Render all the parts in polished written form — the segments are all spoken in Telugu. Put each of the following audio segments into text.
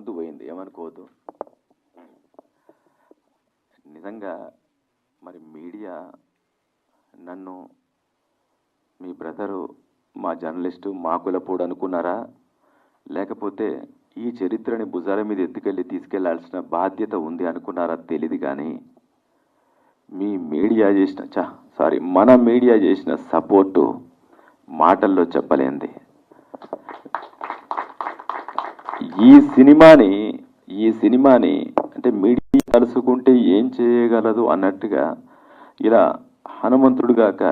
గొంతు పోయింది, ఏమనుకోవద్దు. నిజంగా మరి మీడియా నన్ను మీ బ్రదరు, మా జర్నలిస్టు, మా కులపోడు అనుకున్నారా, లేకపోతే ఈ చరిత్రని భుజాల మీద ఎత్తుకెళ్ళి తీసుకెళ్లాల్సిన బాధ్యత ఉంది అనుకున్నారా తెలియదు. కానీ మీ మీడియా చేసిన మన మీడియా చేసిన సపోర్టు మాటల్లో చెప్పలేంది. ఈ సినిమాని అంటే మీడియా కలుసుకుంటే ఏం చేయగలదు అన్నట్టుగా ఇలా హనుమంతుడుగాక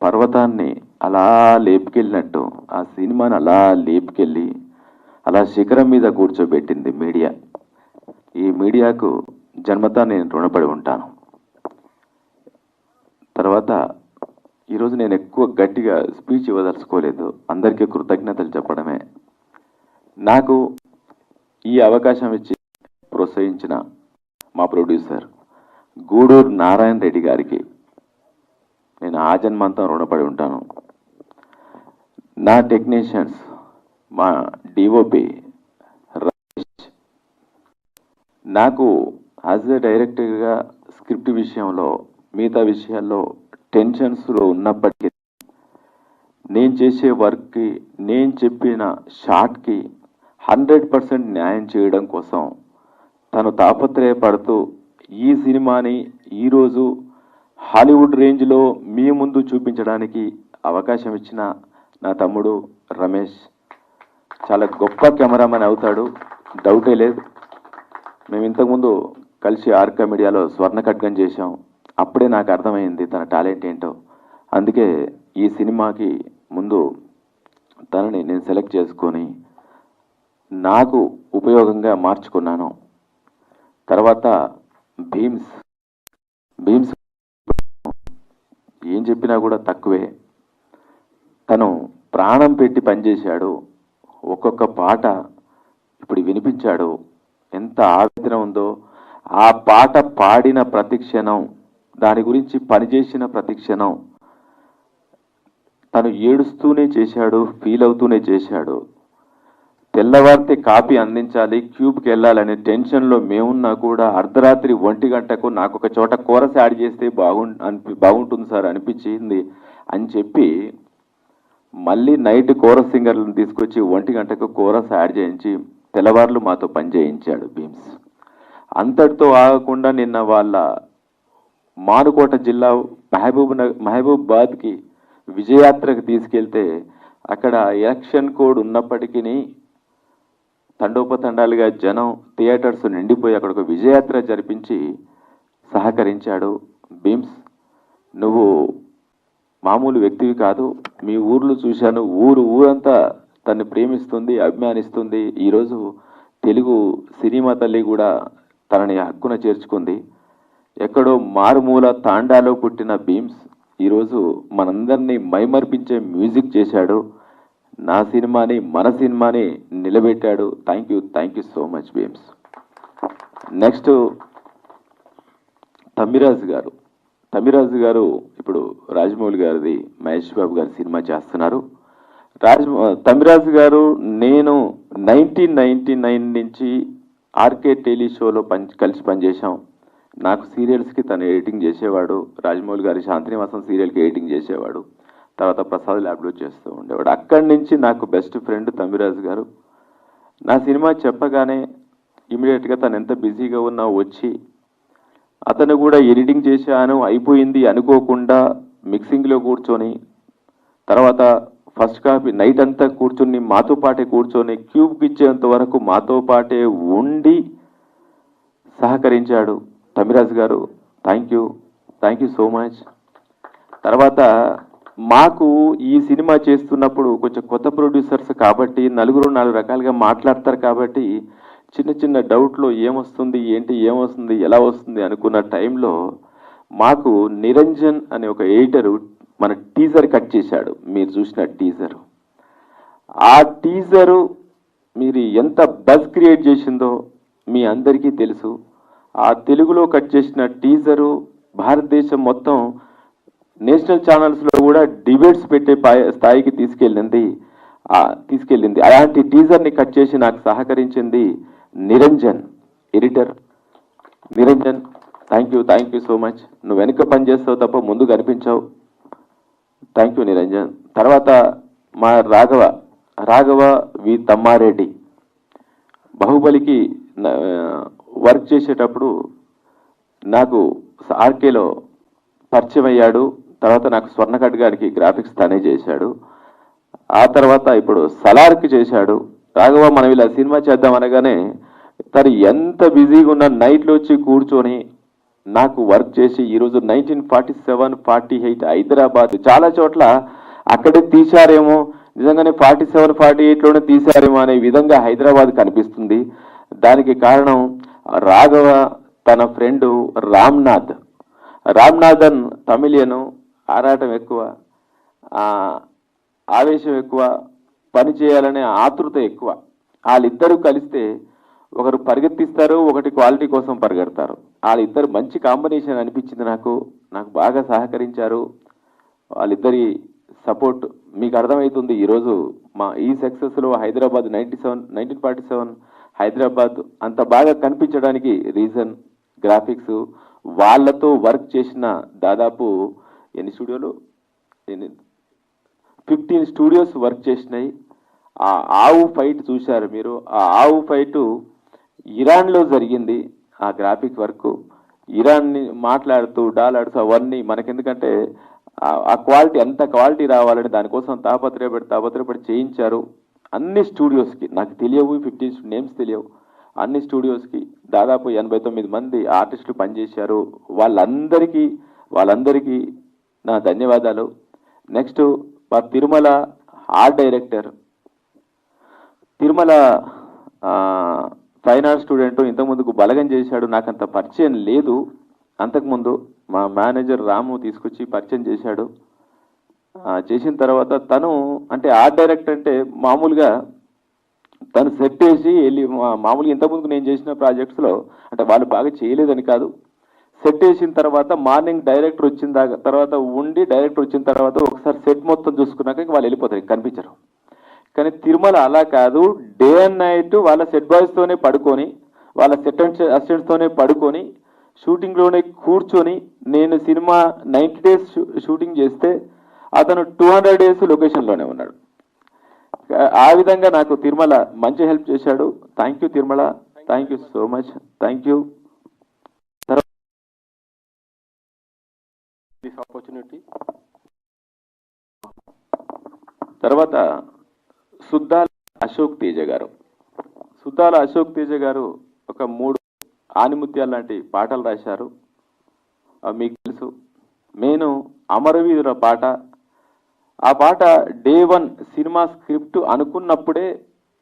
పర్వతాన్ని అలా లేపుకెళ్ళినట్టు ఆ సినిమాని అలా లేపుకెళ్ళి అలా శిఖరం మీద కూర్చోబెట్టింది మీడియా. ఈ మీడియాకు జన్మతా నేను రుణపడి ఉంటాను. తర్వాత ఈరోజు నేను ఎక్కువ గట్టిగా స్పీచ్ ఇవ్వదలుచుకోలేదు, అందరికీ కృతజ్ఞతలు చెప్పడమే. నాకు ఈ అవకాశం ఇచ్చి ప్రోత్సహించిన మా ప్రొడ్యూసర్ గూడూరు నారాయణ రెడ్డి గారికి నేను ఆజన్మంతం రుణపడి ఉంటాను. నా టెక్నీషియన్స్, మా డిఓపి రమేష్, నాకు యాజ్ ఎ డైరెక్టర్గా స్క్రిప్ట్ విషయంలో మిగతా విషయాల్లో టెన్షన్స్లో ఉన్నప్పటికీ నేను చేసే వర్క్కి, నేను చెప్పిన షాట్కి 100% న్యాయం చేయడం కోసం తను తాపత్రయపడుతూ ఈ సినిమాని ఈరోజు హాలీవుడ్ రేంజ్లో మీ ముందు చూపించడానికి అవకాశం ఇచ్చిన నా తమ్ముడు రమేష్ చాలా గొప్ప కెమెరామెన్ అవుతాడు, డౌటే లేదు. మేము ఇంతకుముందు కలిసి ఆర్కా మీడియాలో స్వర్ణ ఖడ్గం చేశాం. అప్పుడే నాకు అర్థమైంది తన టాలెంట్ ఏంటో. అందుకే ఈ సినిమాకి ముందు తనని నేను సెలెక్ట్ చేసుకొని నాకు ఉపయోగంగా మార్చుకున్నాను. తర్వాత భీమ్స్ ఏం చెప్పినా కూడా తక్కువే. తను ప్రాణం పెట్టి పనిచేశాడు. ఒక్కొక్క పాట ఇప్పుడు వినిపించాడు. ఎంత ఆవేదన ఉందో ఆ పాట పాడిన ప్రతి క్షణం, దాని గురించి పనిచేసిన ప్రతి క్షణం తను ఏడుస్తూనే చేశాడు, ఫీల్ అవుతూనే చేశాడు. తెల్లవారితే కాపీ అందించాలి, క్యూబ్కి వెళ్ళాలనే టెన్షన్లో మేమున్నా కూడా అర్ధరాత్రి 1 గంటకు నాకు ఒక చోట కోరస్ యాడ్ చేస్తే బాగుంటుంది సార్ అనిపించింది అని చెప్పి మళ్ళీ నైట్ కోరస్ సింగర్లను తీసుకొచ్చి 1 గంటకు కోరస్ యాడ్ చేయించి తెల్లవార్లు మాతో పని చేయించాడు భీమ్స్. అంతటితో ఆగకుండా నిన్న వాళ్ళ మానుకోట జిల్లా మహబూబాబాద్కి విజయయాత్రకు తీసుకెళ్తే అక్కడ ఎలక్షన్ కోడ్ ఉన్నప్పటికీ తండోపతండాలుగా జనం, థియేటర్స్ నిండిపోయి అక్కడ ఒక విజయయాత్ర జరిపించి సహకరించాడు. భీమ్స్, నువ్వు మామూలు వ్యక్తివి కాదు. మీ ఊర్లో చూశాను, ఊరంతా తన్ని ప్రేమిస్తుంది, అభిమానిస్తుంది. ఈరోజు తెలుగు సినిమా తల్లి కూడా తనని హక్కున చేర్చుకుంది. ఎక్కడో మారుమూల తాండాలో పుట్టిన భీమ్స్ ఈరోజు మనందరినీ మైమర్పించే మ్యూజిక్ చేశాడు. నా సినిమాని, మన సినిమాని నిలబెట్టాడు. Thank you so much Bheems. Next Tammiraju గారు ఇప్పుడు రాజమౌళి గారిది, మహేష్ బాబు గారి సినిమా చేస్తున్నారు. తమ్మిరాజు గారు నేను 1999 నుంచి ఆర్కే టెలి షోలో కలిసి పనిచేశాం. నాకు సీరియల్స్కి తను ఎడిటింగ్ చేసేవాడు. రాజమౌళి గారి శాంతినివాసం సీరియల్కి ఎడిటింగ్ చేసేవాడు. తర్వాత ప్రసాద్ ల్యాబ్లో చేస్తూ ఉండేవాడు. అక్కడి నుంచి నాకు బెస్ట్ ఫ్రెండ్ తమ్మిరాజు గారు. నా సినిమా చెప్పగానే ఇమీడియట్గా తను ఎంత బిజీగా ఉన్నా వచ్చి, అతను కూడా ఎడిటింగ్ చేశాను అయిపోయింది అనుకోకుండా మిక్సింగ్లో కూర్చొని, తర్వాత ఫస్ట్ కాపీ నైట్ అంతా కూర్చొని మాతో పాటే కూర్చొని క్యూబ్కి ఇచ్చేంత వరకు మాతో పాటే ఉండి సహకరించాడు. తమ్మిరాజు గారు థ్యాంక్ యూ సో మచ్. తర్వాత మాకు ఈ సినిమా చేస్తున్నప్పుడు కొంచెం కొత్త ప్రొడ్యూసర్స్ కాబట్టి 4 రకాలుగా మాట్లాడతారు కాబట్టి చిన్న డౌట్లో ఏమొస్తుంది ఎలా వస్తుంది అనుకున్న టైంలో మాకు నిరంజన్ అనే ఒక ఎడిటరు మన టీజర్ కట్ చేశాడు. మీరు చూసిన టీజరు, ఆ టీజరు మీరు ఎంత బజ్ క్రియేట్ చేసిందో మీ అందరికీ తెలుసు. ఆ తెలుగులో కట్ చేసిన టీజరు భారతదేశం మొత్తం నేషనల్ ఛానల్స్లో కూడా డిబేట్స్ పెట్టే స్థాయికి తీసుకెళ్ళింది. తీసుకెళ్ళింది. అలాంటి టీజర్ని కట్ చేసి నాకు సహకరించింది Niranjan, editor Niranjan. Thank you so much. నువ్వు వెనుక పని చేస్తావు తప్ప ముందు కనిపించావు. Thank you Niranjan. తర్వాత మా రాఘవ వి తమ్మారెడ్డి బాహుబలికి వర్క్ చేసేటప్పుడు నాకు ఆర్కేలో పరిచయం అయ్యాడు. తర్వాత నాకు స్వర్ణకట్ గారికి గ్రాఫిక్స్ తనే చేశాడు. ఆ తర్వాత ఇప్పుడు సలార్కి చేశాడు. రాఘవ మనం ఇలా సినిమా చేద్దాం అనగానే తను ఎంత బిజీగా ఉన్న నైట్లో వచ్చి కూర్చొని నాకు వర్క్ చేసి ఈరోజు 1947, 48 హైదరాబాద్ చాలా చోట్ల అక్కడే తీశారేమో, నిజంగానే 47, 48లోనే తీశారేమో అనే విధంగా హైదరాబాద్ కనిపిస్తుంది. దానికి కారణం రాఘవ, తన ఫ్రెండు రామ్నాథన్ తమిళియను, ఆరాటం ఎక్కువ, ఆవేశం ఎక్కువ, పని చేయాలనే ఆతృత ఎక్కువ. వాళ్ళిద్దరూ కలిస్తే ఒకరు పరిగెత్తిస్తారు, ఒకటి క్వాలిటీ కోసం పరిగెడతారు. వాళ్ళిద్దరు మంచి కాంబినేషన్ అనిపించింది నాకు బాగా సహకరించారు. వాళ్ళిద్దరి సపోర్ట్ మీకు అర్థమవుతుంది. ఈరోజు మా ఈ సక్సెస్లో హైదరాబాద్ 1947 హైదరాబాద్ అంత బాగా కనిపించడానికి రీజన్ గ్రాఫిక్స్. వాళ్ళతో వర్క్ చేసిన దాదాపు ఎన్ని స్టూడియోలు, 15 స్టూడియోస్ వర్క్ చేసినాయి. ఆ ఆవు ఫైట్ చూశారు మీరు. ఆ ఆవు ఫైటు ఇరాన్లో జరిగింది. ఆ గ్రాఫిక్ వర్క్ ఇరాన్ని మాట్లాడుతూ డాలాడుతూ అవన్నీ మనకెందుకంటే ఆ క్వాలిటీ, అంత క్వాలిటీ రావాలని దానికోసం తాపత్రయపడి చేయించారు. అన్ని స్టూడియోస్కి నాకు తెలియవు, 15 నేమ్స్ తెలియవు. అన్ని స్టూడియోస్కి దాదాపు 89 మంది ఆర్టిస్టులు పనిచేశారు. వాళ్ళందరికీ నా ధన్యవాదాలు. నెక్స్ట్ మా Tirumala art director, Tirumala fine art student, ఇంతకుముందుకు బలగం చేశాడు. నాకు అంత పరిచయం లేదు. అంతకుముందు మా మేనేజర్ రాము తీసుకొచ్చి పరిచయం చేశాడు. చేసిన తర్వాత తను అంటే ఆర్ట్ డైరెక్టర్ అంటే మామూలుగా తను సెట్ వేసి వెళ్ళి మామూలుగా ఇంతకుముందు నేను చేసిన ప్రాజెక్ట్స్లో అంటే వాళ్ళు బాగా చేయలేదని కాదు, సెట్ వేసిన తర్వాత మార్నింగ్ డైరెక్టర్ వచ్చిన తర్వాత ఉండి డైరెక్టర్ వచ్చిన తర్వాత ఒకసారి సెట్ మొత్తం చూసుకున్నాక వాళ్ళు వెళ్ళిపోతారు, కనిపించరు. కానీ తిరుమల అలా కాదు. డే అండ్ నైట్ వాళ్ళ సెట్ బాయ్స్తోనే పడుకొని, వాళ్ళ సెట్ అసిస్టెంట్స్తోనే పడుకొని, షూటింగ్లోనే కూర్చొని, నేను సినిమా 90 days షూటింగ్ చేస్తే అతను 200 days లొకేషన్లోనే ఉన్నాడు. ఆ విధంగా నాకు తిరుమల మంచి హెల్ప్ చేశాడు. Thank you Tirumala, thank you so much, thank you. తర్వాత సుద్దాల అశోక్ తేజ గారు ఒక 3 ఆనిముత్యాలు లాంటి పాటలు రాశారు. మీకు తెలుసు. నేను అమరవీరుల పాట, ఆ పాట డే 1 సినిమా స్క్రిప్ట్ అనుకున్నప్పుడే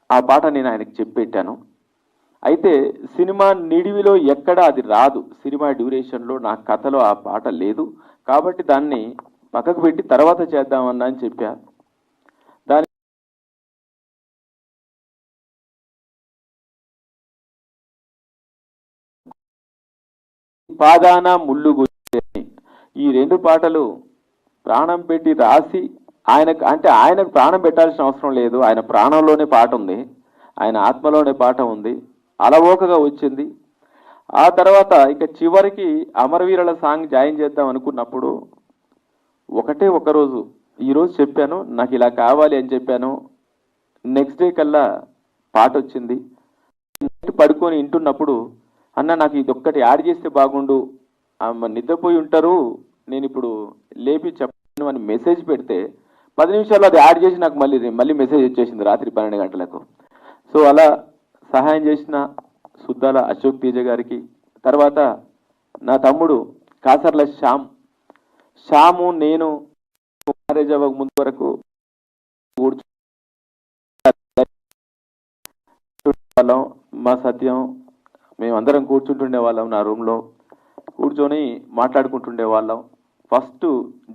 ఆ పాట నేను ఆయనకి చెప్పెట్టాను. అయితే సినిమా నిడివిలో ఎక్కడ అది రాదు, సినిమా డ్యూరేషన్లో నా కథలో ఆ పాట లేదు. కాబట్టి దాన్ని పక్కకు పెట్టి తర్వాత చేద్దామన్నా అని చెప్పా. పాదాన ముళ్ళు గుచ్చి, ఈ 2 పాటలు ప్రాణం పెట్టి రాసి ఆయనకు ప్రాణం పెట్టాల్సిన అవసరం లేదు. ఆయన ప్రాణంలోనే పాట ఉంది, ఆయన ఆత్మలోనే పాట ఉంది. అలవోకగా వచ్చింది. ఆ తర్వాత ఇక చివరికి అమరవీరుల సాంగ్ జాయిన్ చేద్దాం అనుకున్నప్పుడు ఒకరోజు ఈరోజు చెప్పాను, నాకు ఇలా కావాలి అని చెప్పాను. నెక్స్ట్ డే కల్లా పాట వచ్చింది. పడుకొని వింటున్నప్పుడు అన్న నాకు ఇది ఒక్కటి యాడ్ చేస్తే బాగుండు, నిద్రపోయి ఉంటారు, నేను ఇప్పుడు లేపి చెప్పాను అని మెసేజ్ పెడితే 10 నిమిషాల్లో అది యాడ్ చేసి నాకు మళ్ళీ మెసేజ్ వచ్చేసింది రాత్రి 12 గంటలకు. సో అలా సహాయం చేసిన సుద్దాల అశోక్ తేజ గారికి, తర్వాత నా తమ్ముడు కాసర్ల శ్యాము, నేను మ్యారేజ్ అవ్వక ముందు వరకు వాళ్ళం, మా సత్యం, మేమందరం కూర్చుంటుండే వాళ్ళం. నా రూమ్లో కూర్చొని మాట్లాడుకుంటుండే వాళ్ళం. ఫస్ట్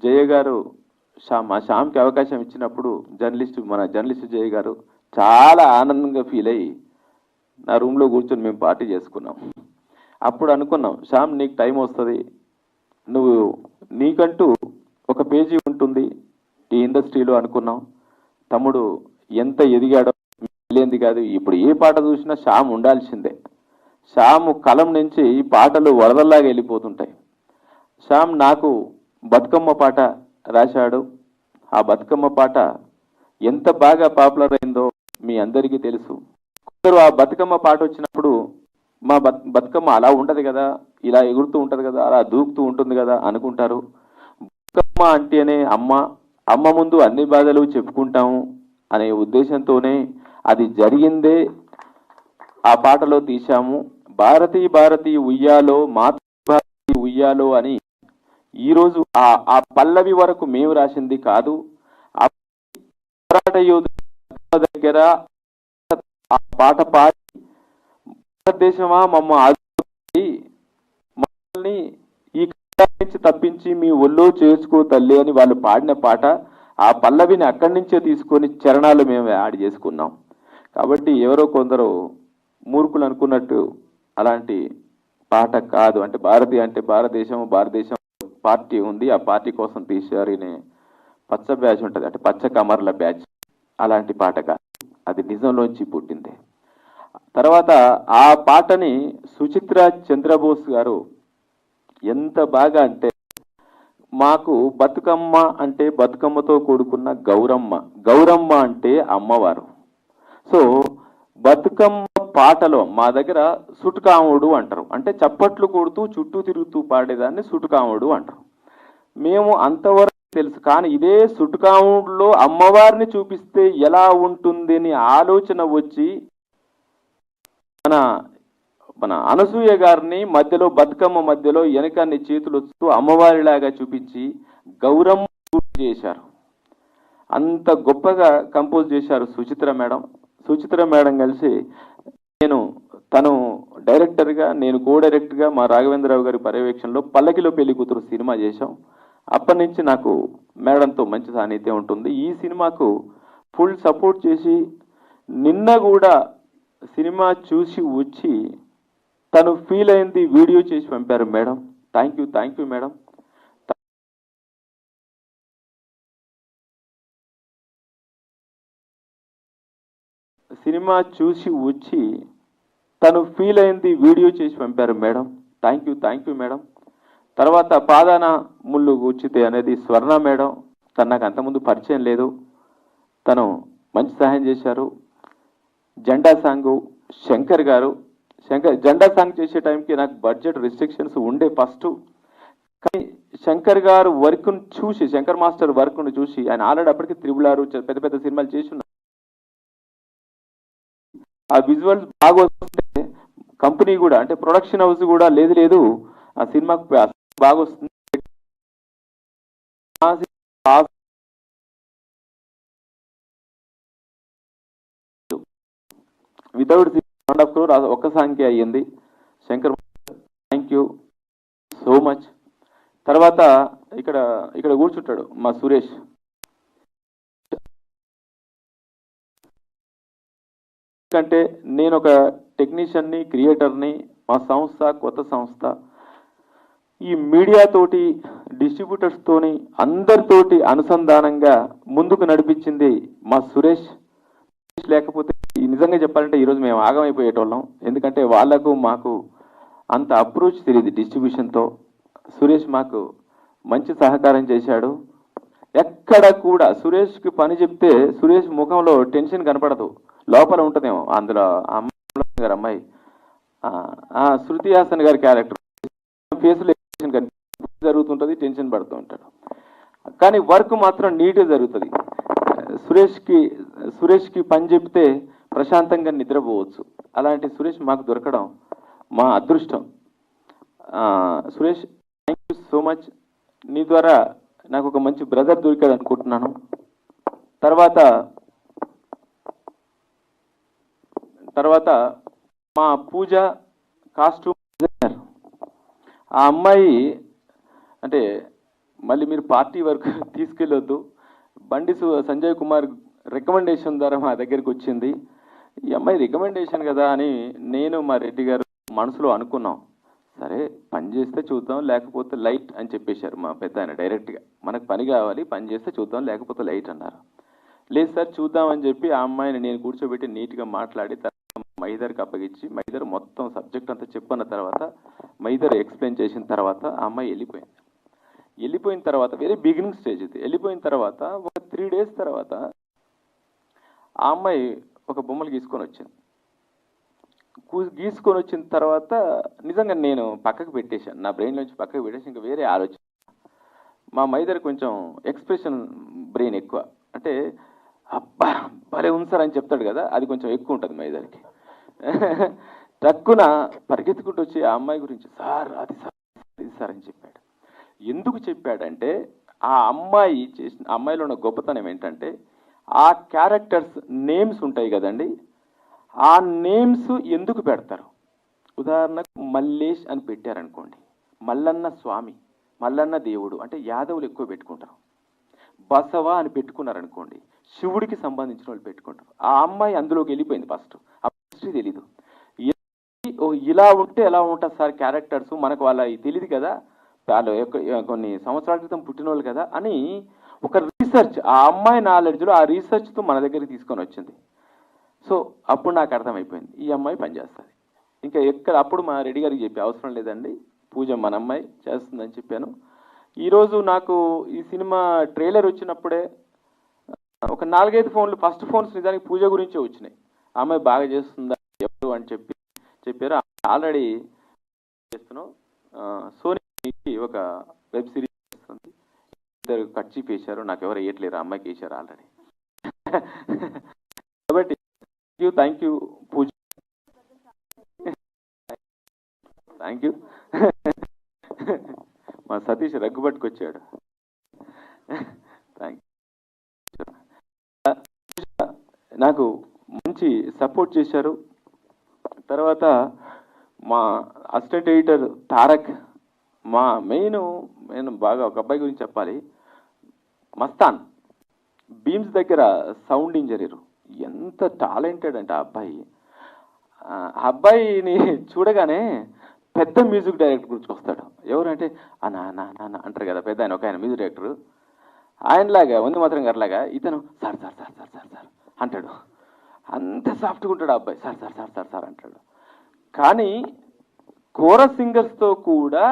జయ గారు శ్యామ్కి అవకాశం ఇచ్చినప్పుడు మన జర్నలిస్ట్ జయ గారు చాలా ఆనందంగా ఫీల్ అయ్యి నా రూమ్లో కూర్చొని మేము పార్టీ చేసుకున్నాం. అప్పుడు అనుకున్నాం, శ్యామ్ నీకు టైం వస్తుంది, నీకంటూ ఒక పేజీ ఉంటుంది ఈ ఇండస్ట్రీలో అనుకున్నాం. తమ్ముడు ఎంత ఎదిగాడో తెలియంది కాదు. ఇప్పుడు ఏ పాట చూసినా శ్యామ్ ఉండాల్సిందే. శ్యామ్ కలం నుంచి ఈ పాటలు వరదల్లాగా వెళ్ళిపోతుంటాయి. శ్యామ్ నాకు బతుకమ్మ పాట రాశాడు. ఆ బతుకమ్మ పాట ఎంత బాగా పాపులర్ అయిందో మీ అందరికీ తెలుసు. కొందరు ఆ బతుకమ్మ పాట వచ్చినప్పుడు మా బతుకమ్మ అలా ఉండదు కదా, ఇలా ఎగురుతూ ఉంటుంది కదా, అలా దూకుతూ ఉంటుంది కదా అనుకుంటారు. బతుకమ్మ అంటేనే అమ్మ, అమ్మ ముందు అన్ని బాధలు చెప్పుకుంటాము అనే ఉద్దేశంతోనే అది జరిగిందే ఆ పాటలో తీశాము. భారతీ భారతీ ఉయ్యాలో, మాతృభారతి ఉయ్యాలో అని ఈరోజు ఆ పల్లవి వరకు మేము రాసింది కాదు. ఆ పోరాట యోధుల దగ్గర ఆ పాట పాడి భారతదేశమా మమ్మల్ని ఈ నుంచి తప్పించి మీ ఒళ్ళో చేసుకో తల్లి అని వాళ్ళు పాడిన పాట. ఆ పల్లవిని అక్కడి నుంచే తీసుకొని చరణాలు మేము యాడ్ చేసుకున్నాం. కాబట్టి ఎవరో కొందరు మూర్ఖులు అనుకున్నట్టు అలాంటి పాట కాదు. అంటే భారతదేశం పార్టీ ఉంది, ఆ పార్టీ కోసం తీశారు. పచ్చ బ్యాచ్ ఉంటుంది, అంటే పచ్చ కమర్ల బ్యాచ్, అలాంటి పాట కాదు. అది నిజంలోంచి పుట్టింది. తర్వాత ఆ పాటని సుచిత్ర చంద్రబోస్ గారు ఎంత బాగా అంటే, మాకు బతుకమ్మ అంటే బతుకమ్మతో కూడుకున్న గౌరమ్మ, గౌరమ్మ అంటే అమ్మవారు. సో బతుకమ్మ పాటలో మా దగ్గర సుటుకాముడు అంటారు, అంటే చప్పట్లు కొడుతూ చుట్టూ తిరుగుతూ పాడేదాన్ని సుటుకాముడు అంటారు. మేము అంతవరకు తెలుసు. కానీ ఇదే సుటుకాముడులో అమ్మవారిని చూపిస్తే ఎలా ఉంటుంది అని ఆలోచన వచ్చి మన అనసూయ గారిని మధ్యలో బతుకమ్మ మధ్యలో వెనకాన్ని చేతులు వస్తూ అమ్మవారిలాగా చూపించి గౌరమ్మ చేశారు. అంత గొప్పగా కంపోజ్ చేశారు సుచిత్ర మేడం. సుచిత్ర మేడం కలిసి తను డైరెక్టర్గా, నేను కో డైరెక్టర్గా మా రాఘవేంద్రరావు గారి పర్యవేక్షణలో పల్లకిలో పెళ్లి కూతురు సినిమా చేశాం. అప్పటి నుంచి నాకు మేడంతో మంచి సాన్నిధ్యం ఉంటుంది. ఈ సినిమాకు ఫుల్ సపోర్ట్ చేసి నిన్న కూడా సినిమా చూసి వచ్చి తను ఫీల్ అయింది వీడియో చేసి పంపారు madam. Thank you madam. Cinema చూసి వచ్చి తను ఫీల్ అయింది వీడియో చేసి పంపారు మేడం. Thank you madam. తర్వాత పాదాన ముళ్ళు గుచ్చితే అనేది స్వర్ణ మేడం. తను నాకు అంతకుముందు పరిచయం లేదు, తను మంచి సహాయం చేశారు. జెండా సాంగ్ శంకర్ గారు. జెండా సాంగ్ చేసే టైంకి నాకు బడ్జెట్ రిస్ట్రిక్షన్స్ ఉండే ఫస్ట్. కానీ శంకర్ గారు వర్క్ను చూసి, శంకర్ మాస్టర్ వర్క్ను చూసి, ఆయన ఆల్రెడీ అప్పటికి త్రిబులారు పెద్ద పెద్ద సినిమాలు చేసి ఉన్నారు. ఆ విజువల్స్ బాగా వస్తుంటే కంపెనీ కూడా, అంటే ప్రొడక్షన్ హౌస్ కూడా లేదు ఆ సినిమాకు బాగా వస్తుంది, వితౌట్ 1.5 crore ఒక్క సాంగ్కి అయ్యింది. Shankar thank you so much. తర్వాత ఇక్కడ కూర్చుంటాడు మా సురేష్. ఎందుకంటే నేను ఒక టెక్నీషియన్ని, క్రియేటర్ని. మా సంస్థ కొత్త సంస్థ. ఈ మీడియా తోటి, డిస్ట్రిబ్యూటర్స్ తోని, అందరితోటి అనుసంధానంగా ముందుకు నడిపించింది మా సురేష్. లేకపోతే నిజంగా చెప్పాలంటే ఈరోజు మేము ఆగమైపోయేటోళ్ళం. ఎందుకంటే వాళ్లకు మాకు అంత అప్రోచ్ తెలియదు డిస్ట్రిబ్యూషన్తో. సురేష్ మాకు మంచి సహకారం చేశాడు. ఎక్కడ కూడా సురేష్కి పని చెప్తే సురేష్ ముఖంలో టెన్షన్ కనపడదు, లోపల ఉంటుందేమో. అందులో గారు అమ్మాయి శృతి హాసన్ గారి క్యారెక్టర్ ఫేస్లో జరుగుతుంటుంది, టెన్షన్ పడుతూ ఉంటాడు. కానీ వర్క్ మాత్రం నీట్గా జరుగుతుంది. సురేష్కి పని చెప్తే ప్రశాంతంగా నిద్రపోవచ్చు. అలాంటి సురేష్ మాకు దొరకడం మా అదృష్టం. Suresh thank you so much. నీ ద్వారా నాకు ఒక మంచి బ్రదర్ దొరికాడు అనుకుంటున్నాను. తర్వాత మా పూజ కాస్ట్యూమ్ డిజైనర్. ఆ అమ్మాయి అంటే మళ్ళీ మీరు పార్టీ వరకు తీసుకెళ్ళొద్దు, బండి సంజయ్ కుమార్ రికమెండేషన్ ద్వారా మా దగ్గరికి వచ్చింది. ఈ అమ్మాయి రికమెండేషన్ కదా అని నేను మా రెడ్డి గారు మనసులో అనుకున్నాం. సరే పని చేస్తే చూద్దాం, లేకపోతే లైట్ అని చెప్పేశారు మా పెద్ద ఆయన డైరెక్ట్గా. మనకు పని కావాలి, పని చేస్తే చూద్దాం, లేకపోతే లైట్ అన్నారు. లేదు సార్ చూద్దామని చెప్పి ఆ అమ్మాయిని నేను కూర్చోబెట్టి నీట్గా మాట్లాడి మైదర్కి అప్పగించి మైదర్ మొత్తం సబ్జెక్ట్ అంతా చెప్పన్న తర్వాత మైదర్ ఎక్స్ప్లెయిన్ చేసిన తర్వాత ఆ అమ్మాయి వెళ్ళిపోయింది. వెళ్ళిపోయిన తర్వాత వెరీ బిగినింగ్ స్టేజ్ ఇది. వెళ్ళిపోయిన తర్వాత ఒక 3 days తర్వాత ఆ అమ్మాయి ఒక బొమ్మలు గీసుకొని వచ్చింది. గీసుకొని వచ్చిన తర్వాత నిజంగా నేను పక్కకు పెట్టేశాను, నా బ్రెయిన్ నుంచి పక్కకు పెట్టేసి ఇంకా వేరే ఆలోచన. మా మైదర్ కొంచెం ఎక్స్ప్రెషన్ బ్రెయిన్ ఎక్కువ, అంటే అబ్బా భలే ఉంది సార్ అని చెప్తాడు కదా, అది కొంచెం ఎక్కువ ఉంటుంది మైదర్కి. తక్కువ పరిగెత్తుకుంటూ వచ్చి ఆ అమ్మాయి గురించి సార్ అది సార్ ఇది సార్ అని చెప్పాడు. ఎందుకు చెప్పాడంటే ఆ అమ్మాయి చేసిన అమ్మాయిలో ఉన్న గొప్పతనం ఏంటంటే ఆ క్యారెక్టర్స్ నేమ్స్ ఉంటాయి కదండి, ఆ నేమ్స్ ఎందుకు పెడతారు? ఉదాహరణకు మల్లేష్ అని పెట్టారనుకోండి, మల్లన్న స్వామి, మల్లన్న దేవుడు అంటే యాదవులు ఎక్కువ పెట్టుకుంటారు. బసవ అని పెట్టుకున్నారనుకోండి, శివుడికి సంబంధించిన వాళ్ళు పెట్టుకుంటారు. ఆ అమ్మాయి అందులోకి వెళ్ళిపోయింది. ఫస్ట్ హిస్టరీ తెలీదు, ఇలా ఉంటే ఎలా ఉంటుంది సార్ క్యారెక్టర్స్, మనకు వాళ్ళ తెలియదు కదా, వాళ్ళు కొన్ని సంవత్సరాల క్రితం పుట్టిన వాళ్ళు కదా అని ఒక రీసెర్చ్, ఆ అమ్మాయి నాలెడ్జ్లో ఆ రీసెర్చ్తో మన దగ్గరికి తీసుకొని వచ్చింది. సో అప్పుడు నాకు అర్థమైపోయింది ఈ అమ్మాయి పనిచేస్తుంది. ఇంకా ఎక్కడ అప్పుడు మా రెడ్డి గారికి చెప్పి అవసరం లేదండి, పూజ మన అమ్మాయి చేస్తుందని చెప్పాను. ఈరోజు నాకు ఈ సినిమా ట్రైలర్ వచ్చినప్పుడే ఒక 4-5 ఫోన్లు, ఫస్ట్ ఫోన్స్ నిజానికి పూజ గురించే వచ్చినాయి. ఆ అమ్మాయి బాగా చేస్తుందా ఎవరు అని చెప్పారు. ఆల్రెడీ చేస్తున్నాం, సోనీకి ఒక వెబ్ సిరీస్ చేస్తుంది, ఇద్దరు కట్ చీప్ వేశారు, నాకు ఎవరు వేయట్లేరు, అమ్మాయికి వేశారు ఆల్రెడీ. కాబట్టి thank you Puja, thank you. మా సతీష్ రగ్గుపట్టుకొచ్చాడు. Thank you. నాకు మంచి సపోర్ట్ చేశారు. తర్వాత మా అసిస్టెంట్ ఎడిటర్ తారక్, మా మెయిన్ బాగా ఒక అబ్బాయి గురించి చెప్పాలి, మస్తాన్, బీమ్స్ దగ్గర సౌండ్ ఇంజనీర్, ఎంత టాలెంటెడ్ అంటే ఆ అబ్బాయి. ఆ అబ్బాయిని చూడగానే పెద్ద మ్యూజిక్ డైరెక్టర్ గురించి వస్తాడు. ఎవరంటే నాన్న అంటారు కదా పెద్ద ఆయన, ఒక ఆయన మ్యూజిక్ డైరెక్టర్, ఆయనలాగా వంది మాత్రం గారిలాగా ఇతను sir sir sir sir sir sir అంటాడు. అంత సాఫ్ట్గా ఉంటాడు ఆ అబ్బాయి, sir sir sir sir sir అంటాడు. కానీ కోరస్ సింగర్స్తో కూడా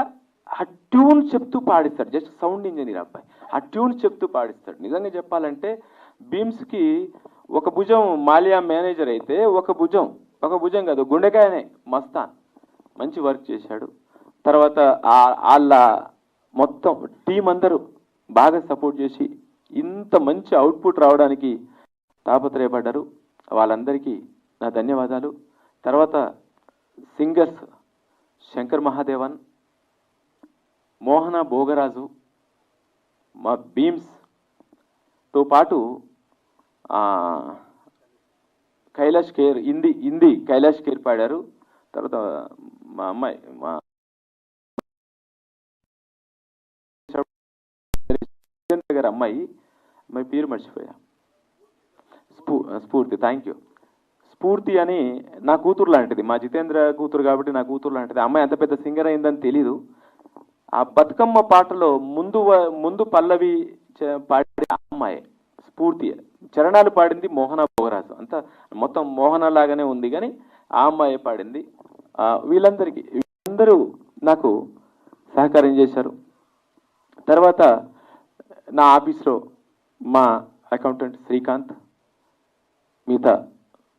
ఆ ట్యూన్ చెప్తూ పాడిస్తాడు. జస్ట్ సౌండ్ ఇంజనీర్ అబ్బాయి, ఆ ట్యూన్ చెప్తూ పాడిస్తాడు. నిజంగా చెప్పాలంటే బీమ్స్కి ఒక భుజం మాలియా మేనేజర్ అయితే ఒక భుజం కాదు గుండెకాయనే మస్తాన్ మంచి వర్క్ చేశాడు. తర్వాత వాళ్ళ మొత్తం టీం అందరూ బాగా సపోర్ట్ చేసి ఇంత మంచి అవుట్పుట్ రావడానికి తాపత్రయపడ్డారు. వాళ్ళందరికీ నా ధన్యవాదాలు. తర్వాత సింగర్స్ శంకర్ మహాదేవన్, మోహన భోగరాజు, మా బీమ్స్తో పాటు కైలాష్ ఖేర్, హిందీ కైలాష్ ఖేర్ పాడారు. తర్వాత మా అమ్మాయి గారి అమ్మాయి పేరు మర్చిపోయా, స్ఫూర్తి. Thank you. స్ఫూర్తి అని నా కూతురు లాంటిది, మా జితేంద్ర కూతురు కాబట్టి నా కూతురు లాంటిది. అమ్మాయి అంత పెద్ద సింగర్ అయిందని తెలీదు. ఆ బతుకమ్మ పాటలో ముందు పల్లవి పాడే అమ్మాయి స్ఫూర్తి, చరణాలు పాడింది మోహన భోగరాజు. అంతా మొత్తం మోహన లాగానే ఉంది కానీ ఆ అమ్మాయి పాడింది. వీళ్ళందరూ నాకు సహకారం చేశారు. తర్వాత నా ఆఫీస్లో మా అకౌంటెంట్ శ్రీకాంత్, మిగతా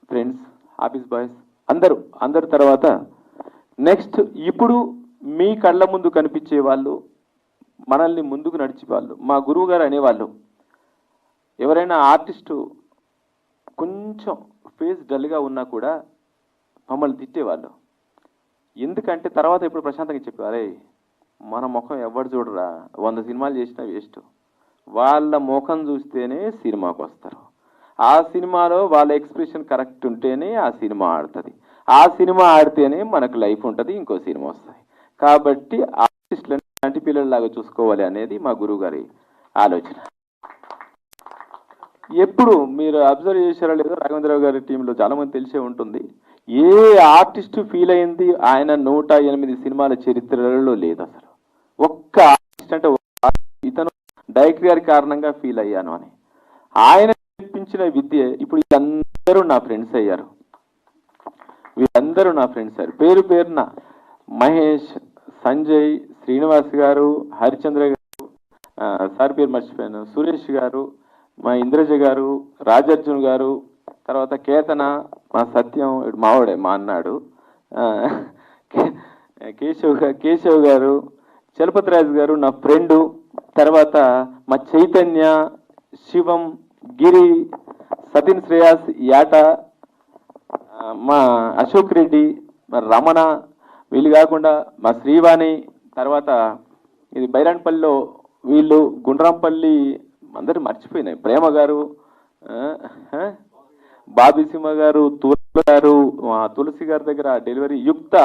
ఫ్రెండ్స్, ఆఫీస్ బాయ్స్ అందరు తర్వాత నెక్స్ట్ ఇప్పుడు మీ కళ్ళ ముందు కనిపించే వాళ్ళు, మనల్ని ముందుకు నడిచే వాళ్ళు, మా గురువు గారు అనేవాళ్ళు, ఎవరైనా ఆర్టిస్టు కొంచెం ఫేస్ డల్గా ఉన్నా కూడా మమ్మల్ని తిట్టేవాళ్ళు. ఎందుకంటే తర్వాత ఇప్పుడు ప్రశాంతంగా చెప్పారు, అరే మన ముఖం ఎవరు చూడరా, 100 సినిమాలు చేసినా వేస్ట్, వాళ్ళ ముఖం చూస్తేనే సినిమాకు వస్తారు, ఆ సినిమాలో వాళ్ళ ఎక్స్ప్రెషన్ కరెక్ట్ ఉంటేనే ఆ సినిమా ఆడుతుంది, ఆ సినిమా ఆడితేనే మనకు లైఫ్ ఉంటుంది, ఇంకో సినిమా వస్తుంది. కాబట్టి ఆర్టిస్టులను కంటి పిల్లల్లాగా చూసుకోవాలి అనేది మా గురువు గారి ఆలోచన. ఎప్పుడు మీరు అబ్జర్వ్ చేశారో లేదో, రాఘవేంద్రరావు గారి టీంలో చాలా మంది తెలిసే ఉంటుంది, ఏ ఆర్టిస్ట్ ఫీల్ అయింది ఆయన 108 సినిమాల చరిత్రలో లేదు అసలు. ఒక్క ఆర్టిస్ట్ అంటే ఇతను డైరెక్టర్ గారి కారణంగా ఫీల్ అయ్యాను అని ఆయన నేర్పించిన విద్య ఇప్పుడు వీళ్ళందరూ నా ఫ్రెండ్స్ అయ్యారు. వీళ్ళందరూ నా ఫ్రెండ్స్ అయ్యారు. పేరు పేరున మహేష్, సంజయ్, శ్రీనివాస్ గారు, హరిచంద్ర గారు, సార్ పేరు మర్చిపోయాను, సురేష్ గారు, మా ఇంద్రజ గారు, రాజర్జున్ గారు, తర్వాత కేతన, మా సత్యం మావాడే మా అన్నాడు, కేశవ్ గారు, చలపతిరాజు గారు నా ఫ్రెండు, తర్వాత మా చైతన్య, శివం, గిరి, సతిన్ శ్రేయాస్, యాట, మా అశోక్ రెడ్డి, మా రమణ, వీళ్ళు కాకుండా మా శ్రీవాణి, తర్వాత ఇది బైరాన్పల్లిలో వీళ్ళు, గుండ్రాంపల్లి, అందరూ మర్చిపోయినాయి, ప్రేమ గారు, బాబీ సింహ గారు, తులసి గారు, తులసి గారి దగ్గర డెలివరీ యుక్త,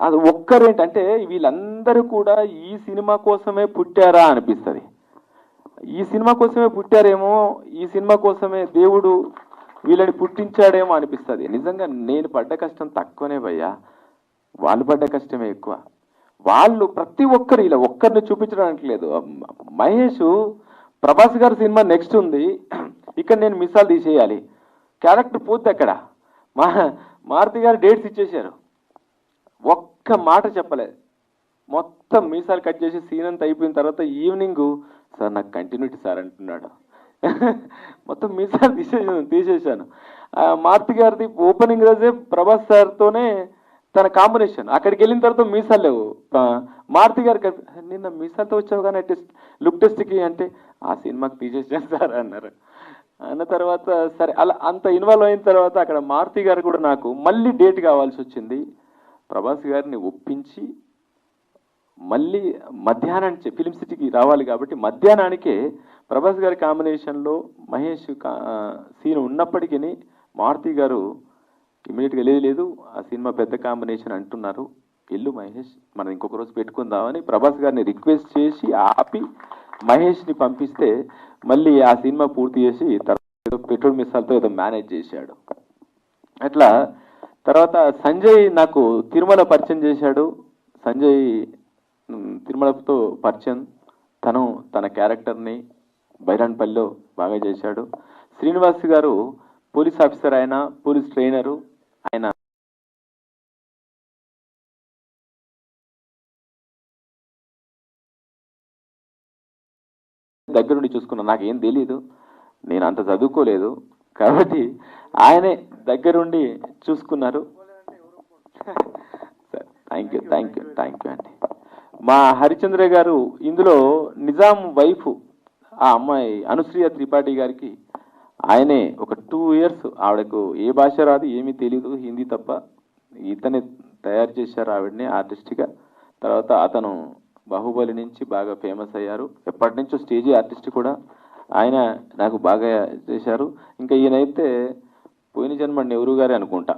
అది ఒక్కరేంటంటే వీళ్ళందరూ కూడా ఈ సినిమా కోసమే పుట్టారా అనిపిస్తుంది. ఈ సినిమా కోసమే పుట్టారేమో, ఈ సినిమా కోసమే దేవుడు వీళ్ళని పుట్టించాడేమో అనిపిస్తుంది. నిజంగా నేను పడ్డ కష్టం తక్కువనే భయ్యా, వాళ్ళు పడ్డ కష్టమే ఎక్కువ. వాళ్ళు ప్రతి ఒక్కరు ఇలా ఒక్కరిని చూపించడానికి లేదు. మహేష్, ప్రభాస్ గారి సినిమా నెక్స్ట్ ఉంది, ఇక్కడ నేను మిస్సాలు తీసేయాలి, క్యారెక్టర్ పోతే అక్కడ మారుతి గారు డేట్స్ ఇచ్చేశారు, ఒక్క మాట చెప్పలేదు, మొత్తం మీసాలు కట్ చేసి సీన్ అంతా అయిపోయిన తర్వాత ఈవినింగ్ సార్ నాకు కంటిన్యూటీ సార్ అంటున్నాడు. మొత్తం మీసాలు తీసేశాను. మారుతి గారిది ఓపెనింగ్ రోజే ప్రభాస్ సార్తోనే తన కాంబినేషన్, అక్కడికి వెళ్ళిన తర్వాత మీసాలు లేవు. మారుతి గారికి నిన్న మీసాలతో వచ్చావు కానీ లుక్ టెస్ట్కి అంటే ఆ సినిమాకి తీసేసాను సార్ అన్నారు. అన్న తర్వాత సరే అలా అంత ఇన్వాల్వ్ అయిన తర్వాత అక్కడ మారుతి గారు కూడా నాకు మళ్ళీ డేట్ కావాల్సి వచ్చింది. ప్రభాస్ గారిని ఒప్పించి మళ్ళీ మధ్యాహ్నానికి ఫిలిం సిటీకి రావాలి కాబట్టి మధ్యాహ్నానికే ప్రభాస్ గారి కాంబినేషన్లో మహేష్ సీన్ ఉన్నప్పటికీ మారుతి గారు ఇమీడియట్గా లేదు ఆ సినిమా పెద్ద కాంబినేషన్ అంటున్నారు, ఎల్లు మహేష్ మనం ఇంకొక రోజు పెట్టుకుందామని ప్రభాస్ గారిని రిక్వెస్ట్ చేసి ఆపి మహేష్ని పంపిస్తే మళ్ళీ ఆ సినిమా పూర్తి చేసి తర్వాత పెట్రోల్ మిస్సాలతో ఏదో మేనేజ్ చేశాడు. అట్లా తర్వాత సంజయ్ నాకు తిరుమల పరిచయం చేశాడు. సంజయ్ తిరుమలతో పరిచయం, తను తన క్యారెక్టర్ని బైరాన్పల్లిలో బాగా చేశాడు. శ్రీనివాస్ గారు పోలీస్ ఆఫీసర్, ఆయన పోలీస్ ట్రైనరు, ఆయన దగ్గరుండి చూసుకున్నా, నాకేం తెలీదు, నేను అంత చదువుకోలేదు కాబట్టి ఆయనే దగ్గరుండి చూసుకున్నారు. థ్యాంక్ యూ అండి. మా హరిచంద్ర గారు ఇందులో నిజాం వైఫ్, ఆ అమ్మాయి అనుశ్రీయ త్రిపాఠి గారికి ఆయనే ఒక 2 years ఆవిడకు ఏ భాష రాదు, ఏమీ తెలీదు, హిందీ తప్ప, ఇతనే తయారు చేశారు ఆవిడని ఆర్టిస్ట్గా. తర్వాత అతను బాహుబలి నుంచి బాగా ఫేమస్ అయ్యారు, ఎప్పటి నుంచో స్టేజీ ఆర్టిస్ట్ కూడా ఆయన నాకు బాగా చేశారు. ఇంకా ఈయనైతే పోయిన జన్మ నెహ్రూ గారే అనుకుంటా,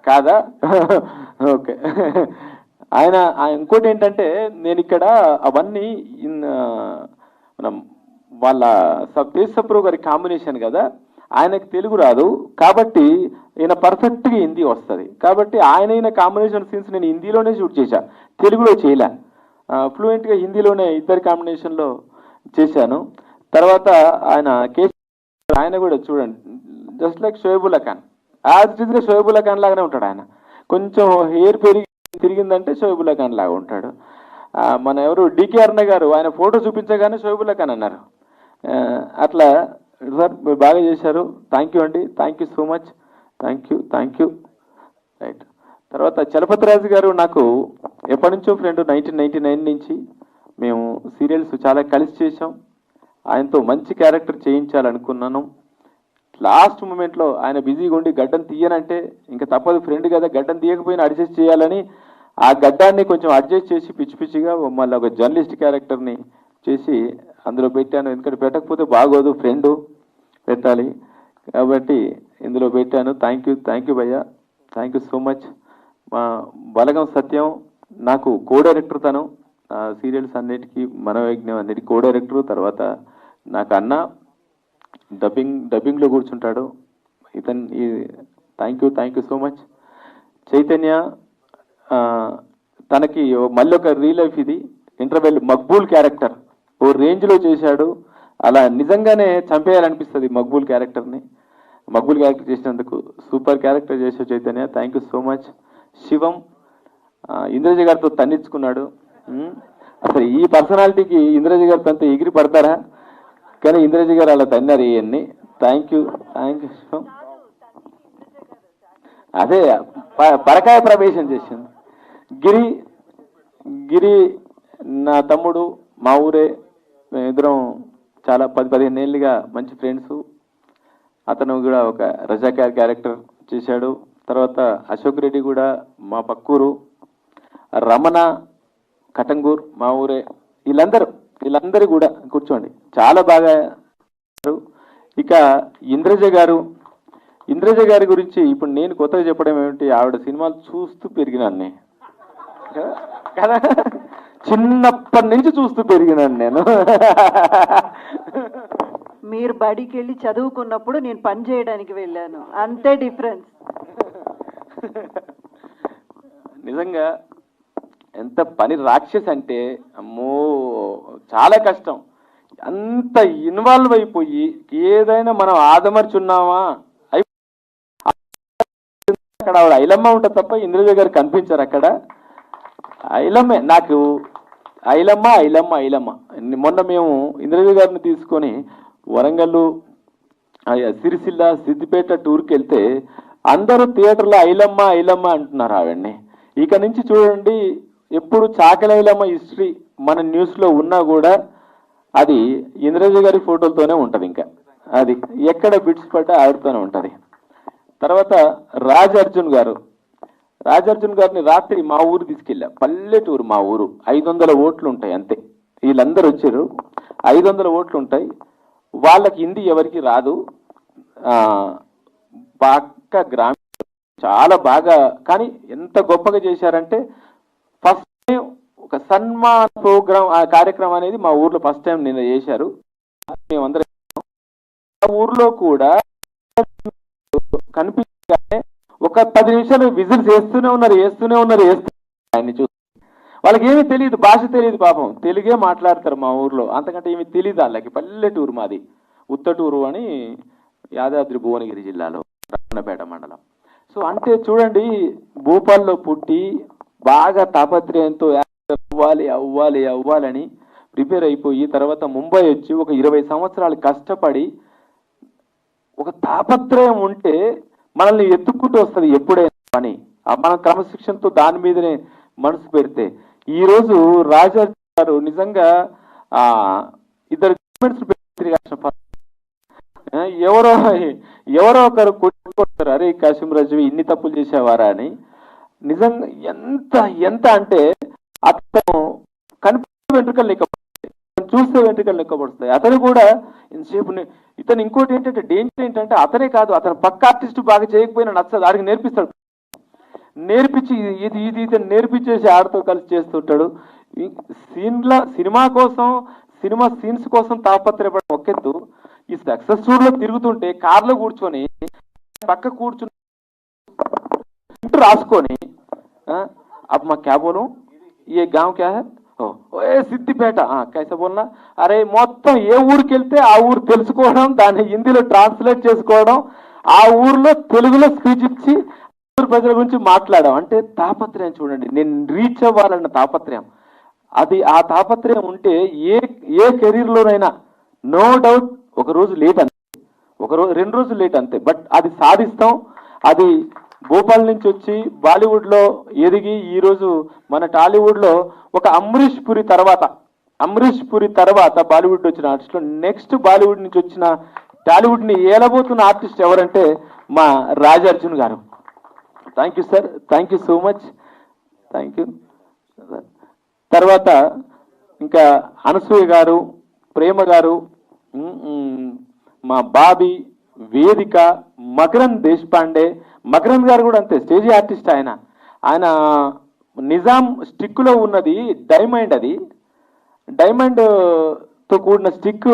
కాదా? ఓకే. ఆయన ఇంకోటి ఏంటంటే నేను ఇక్కడ అవన్నీ మనం వాళ్ళ తేజ్ సప్రో గారి కాంబినేషన్ కదా, ఆయనకు తెలుగు రాదు కాబట్టి ఈయన పర్ఫెక్ట్గా హిందీ వస్తుంది కాబట్టి ఆయన కాంబినేషన్ సీన్స్ నేను హిందీలోనే షూట్ చేశా, తెలుగులో చేయలే, ఫ్లూయెంట్గా హిందీలోనే ఇద్దరి కాంబినేషన్లో చేశాను. తర్వాత ఆయన కూడా చూడండి just like Shoaibullah Khan, as it ఈస్గా షోయబుల్లా ఖాన్ లాగానే ఉంటాడు. ఆయన కొంచెం హెయిర్ తిరిగిందంటే షోయబుల్లా ఖాన్ లాగా ఉంటాడు. మన ఎవరు డికే అర్ణ గారు ఆయన ఫోటో చూపించగానే షోయబుల్లా ఖాన్ అన్నారు. అట్లా సార్ మీరు బాగా చేశారు, థ్యాంక్ యూ అండి, thank you so much, thank you right. తర్వాత చలపతిరాజు గారు నాకు ఎప్పటి నుంచో ఫ్రెండ్, 1999 నుంచి మేము సీరియల్స్ చాలా కలిసి చేసాం. ఆయనతో మంచి క్యారెక్టర్ చేయించాలనుకున్నాను. లాస్ట్ మూమెంట్లో ఆయన బిజీగా ఉండి గడ్డం తీయనంటే ఇంకా తప్పదు, ఫ్రెండ్ కదా, గడ్డం తీయకపోయినా అడ్జస్ట్ చేయాలని ఆ గడ్డాన్ని కొంచెం అడ్జస్ట్ చేసి పిచ్చి పిచ్చిగా మళ్ళీ ఒక జర్నలిస్ట్ క్యారెక్టర్ని చేసి అందులో పెట్టాను. ఎందుకంటే పెట్టకపోతే బాగోదు, ఫ్రెండు పెట్టాలి కాబట్టి ఇందులో పెట్టాను. థ్యాంక్ యూ భయ్యా, థ్యాంక్ యూ సో మచ్. మా బలగం సత్యం నాకు కో డైరెక్టర్, తను సీరియల్స్ అన్నిటికీ మనోయజ్ఞం అన్నిటికీ కో డైరెక్టరు. తర్వాత నాకు అన్న డబ్బింగ్లో కూర్చుంటాడు ఇతను. Thank you so much. Chaitanya తనకి మళ్ళీ ఒక రీల్ లైఫ్, ఇది ఇంటర్వెల్ మక్బూల్ క్యారెక్టర్ ఓ రేంజ్లో చేశాడు. అలా నిజంగానే చంపేయాలనిపిస్తుంది మక్బూల్ క్యారెక్టర్ని. మక్బూల్ క్యారెక్టర్ చేసినందుకు సూపర్ క్యారెక్టర్ చేసే Chaitanya, thank you so much. Shivam Indraja గారితో తన్నించుకున్నాడు. అసలు ఈ పర్సనాలిటీకి ఇంద్రజ గారితో అంతా ఎగిరి పడతారా? కానీ ఇంద్రజ గారు అలా తన్నారు ఇవన్నీ. థ్యాంక్ యూ శివం. అదే పరకాయ ప్రవేశం చేసింది. గిరి నా తమ్ముడు, మా ఊరే, మేమిద్దరం చాలా 10-15 ఏళ్ళుగా మంచి ఫ్రెండ్స్. అతను కూడా ఒక రజాకార్ క్యారెక్టర్ చేశాడు. తర్వాత అశోక్ రెడ్డి కూడా మా పక్కూరు, రమణ కటంగూర్ మా ఊరే. వీళ్ళందరూ కూడా కూర్చోండి చాలా బాగా. ఇక ఇంద్రజ గారి గురించి ఇప్పుడు నేను కొత్తగా చెప్పడం ఏమిటి, ఆవిడ సినిమాలు చూస్తూ పెరిగినాను కదా, చిన్నప్పటి నుంచి చూస్తూ పెరిగినాను నేను. మీరు బడికి వెళ్ళి చదువుకున్నప్పుడు నేను పని చేయడానికి వెళ్ళాను, అంతే డిఫరెన్స్. నిజంగా ఎంత పని రాక్షస్ అంటే అమ్మో చాలా కష్టం. అంత ఇన్వాల్వ్ అయిపోయి ఏదైనా మనం ఆదమర్చున్నామా అక్కడ ఆవిడ ఐలమ్మ ఉంటుంది తప్ప ఇంద్రజ గారు కనిపించారు అక్కడ. ఐలమ్మే నాకు ఐలమ్మ. మొన్న మేము ఇంద్రజ గారిని తీసుకొని వరంగల్, సిరిసిల్ల, సిద్దిపేట టూర్కి వెళ్తే అందరూ థియేటర్లో ఐలమ్మ అంటున్నారు ఆవిడ్ని. ఇక నుంచి చూడండి, ఎప్పుడు చాకలి ఐలమ్మ హిస్టరీ మన న్యూస్లో ఉన్నా కూడా అది ఇంద్రజ గారి ఫోటోలతోనే ఉంటుంది. ఇంకా అది ఎక్కడ బిట్స్ పడ్డా ఆవిడతోనే ఉంటుంది. తర్వాత రాజ్ అర్జున్ గారిని రాత్రి మా ఊరు తీసుకెళ్ళా. పల్లెటూరు మా ఊరు. 500 ఓట్లు ఉంటాయి అంతే. వీళ్ళందరూ వచ్చారు, 500 ఓట్లు ఉంటాయి. వాళ్ళకి హిందీ ఎవరికి రాదు. పక్క గ్రామీణ చాలా బాగా, కానీ ఎంత గొప్పగా చేశారంటే ఫస్ట్ టైం ఒక సన్మాన ప్రోగ్రామ్ కార్యక్రమం అనేది మా ఊర్లో ఫస్ట్ టైం నిన్న చేశారు. మేమందరం ఊర్లో కూడా కనిపించగానే ఒక 10 నిమిషాలు విజిల్స్ వేస్తూనే ఉన్నారు. ఆయన్ని చూసి వాళ్ళకి ఏమీ తెలియదు, భాష తెలియదు పాపం, తెలుగే మాట్లాడతారు మా ఊర్లో. అంతకంటే ఏమీ తెలియదు వాళ్ళకి. పల్లెటూరు మాది, ఉత్తటూరు అని యాదాద్రి భువనగిరి జిల్లాలో రమణపేట మండలం. సో అంటే చూడండి, భూపాల్లో పుట్టి బాగా తాపత్రయంతో అవ్వాలని ప్రిపేర్ అయిపోయి తర్వాత ముంబై వచ్చి ఒక 20 సంవత్సరాలు కష్టపడి, ఒక తాపత్రయం ఉంటే మనల్ని ఎత్తుక్కుంటూ వస్తుంది ఎప్పుడైనా పని. మన క్రమశిక్షణతో దాని మీదనే మనసు పెడితే. ఈరోజు రాజా గారు నిజంగా ఇద్దరు ఎవరో ఒకరు కొట్టుకుంటారు, అరే కాశీం రాజు ఇన్ని తప్పులు చేసేవారా అని. నిజంగా ఎంత అంటే అతను కనిపించే వెంట్రుకలు లెక్కపడతాయి, చూస్తే వెంట్రుకలు లెక్కపడుస్తాయి. అతను కూడా ఇంతసేపు ఇతను ఇంకోటి ఏంటంటే డేంజర్ ఏంటంటే అతనే కాదు, అతను పక్క ఆర్టిస్ట్ బాగా చేయకపోయినా నచ్చదు, ఆడికి నేర్పిస్తాడు. నేర్పించి ఇది ఇతను నేర్పించేసి ఆడితో కలిసి చేస్తుంటాడు. సినిమా సీన్స్ కోసం తాపత్రయపడడం ఒకెత్తు, ఈ సక్సెస్ టూర్ లో తిరుగుతుంటే కార్లో కూర్చొని పక్క కూర్చుని రాసుకొని अब मैं क्या बोलूं, ये गांव क्या है, ఓ సిద్దిపేట కైసా బోల్నా, అరే మొత్తం ఏ ఊరికి వెళ్తే ఆ ఊరు తెలుసుకోవడం, దాన్ని హిందీలో ట్రాన్స్లేట్ చేసుకోవడం, ఆ ఊర్లో తెలుగులో స్పీచ్ ఇచ్చి ఊరు ప్రజల గురించి మాట్లాడడం. అంటే తాపత్రయం చూడండి, నేను రీచ్ అవ్వాలన్న తాపత్రయం. అది ఆ తాపత్రయం ఉంటే ఏ కెరీర్లోనైనా నో డౌట్ ఒక రోజు లేట్ అంతే, ఒక రోజు 2 రోజులు లేట్ అంతే, బట్ అది సాధిస్తాం. అది భోపాల్ నుంచి వచ్చి బాలీవుడ్లో ఎదిగి ఈరోజు మన టాలీవుడ్లో ఒక అమరీష్ పురి తర్వాత బాలీవుడ్ వచ్చిన ఆర్టిస్ట్లో నెక్స్ట్ బాలీవుడ్ నుంచి వచ్చిన టాలీవుడ్ని ఏలబోతున్న ఆర్టిస్ట్ ఎవరంటే మా రాజ్ అర్జున్ గారు. Thank you sir, thank you so much, thank you. తర్వాత ఇంకా అనసూయ గారు, ప్రేమ గారు, మా బాబీ, వేదిక, మకరంద్ దేశపాండే. మకరంద్ గారు కూడా అంతే, స్టేజీ ఆర్టిస్ట్. ఆయన నిజాం స్టిక్లో ఉన్నది డైమండ్, అది డైమండ్తో కూడిన స్టిక్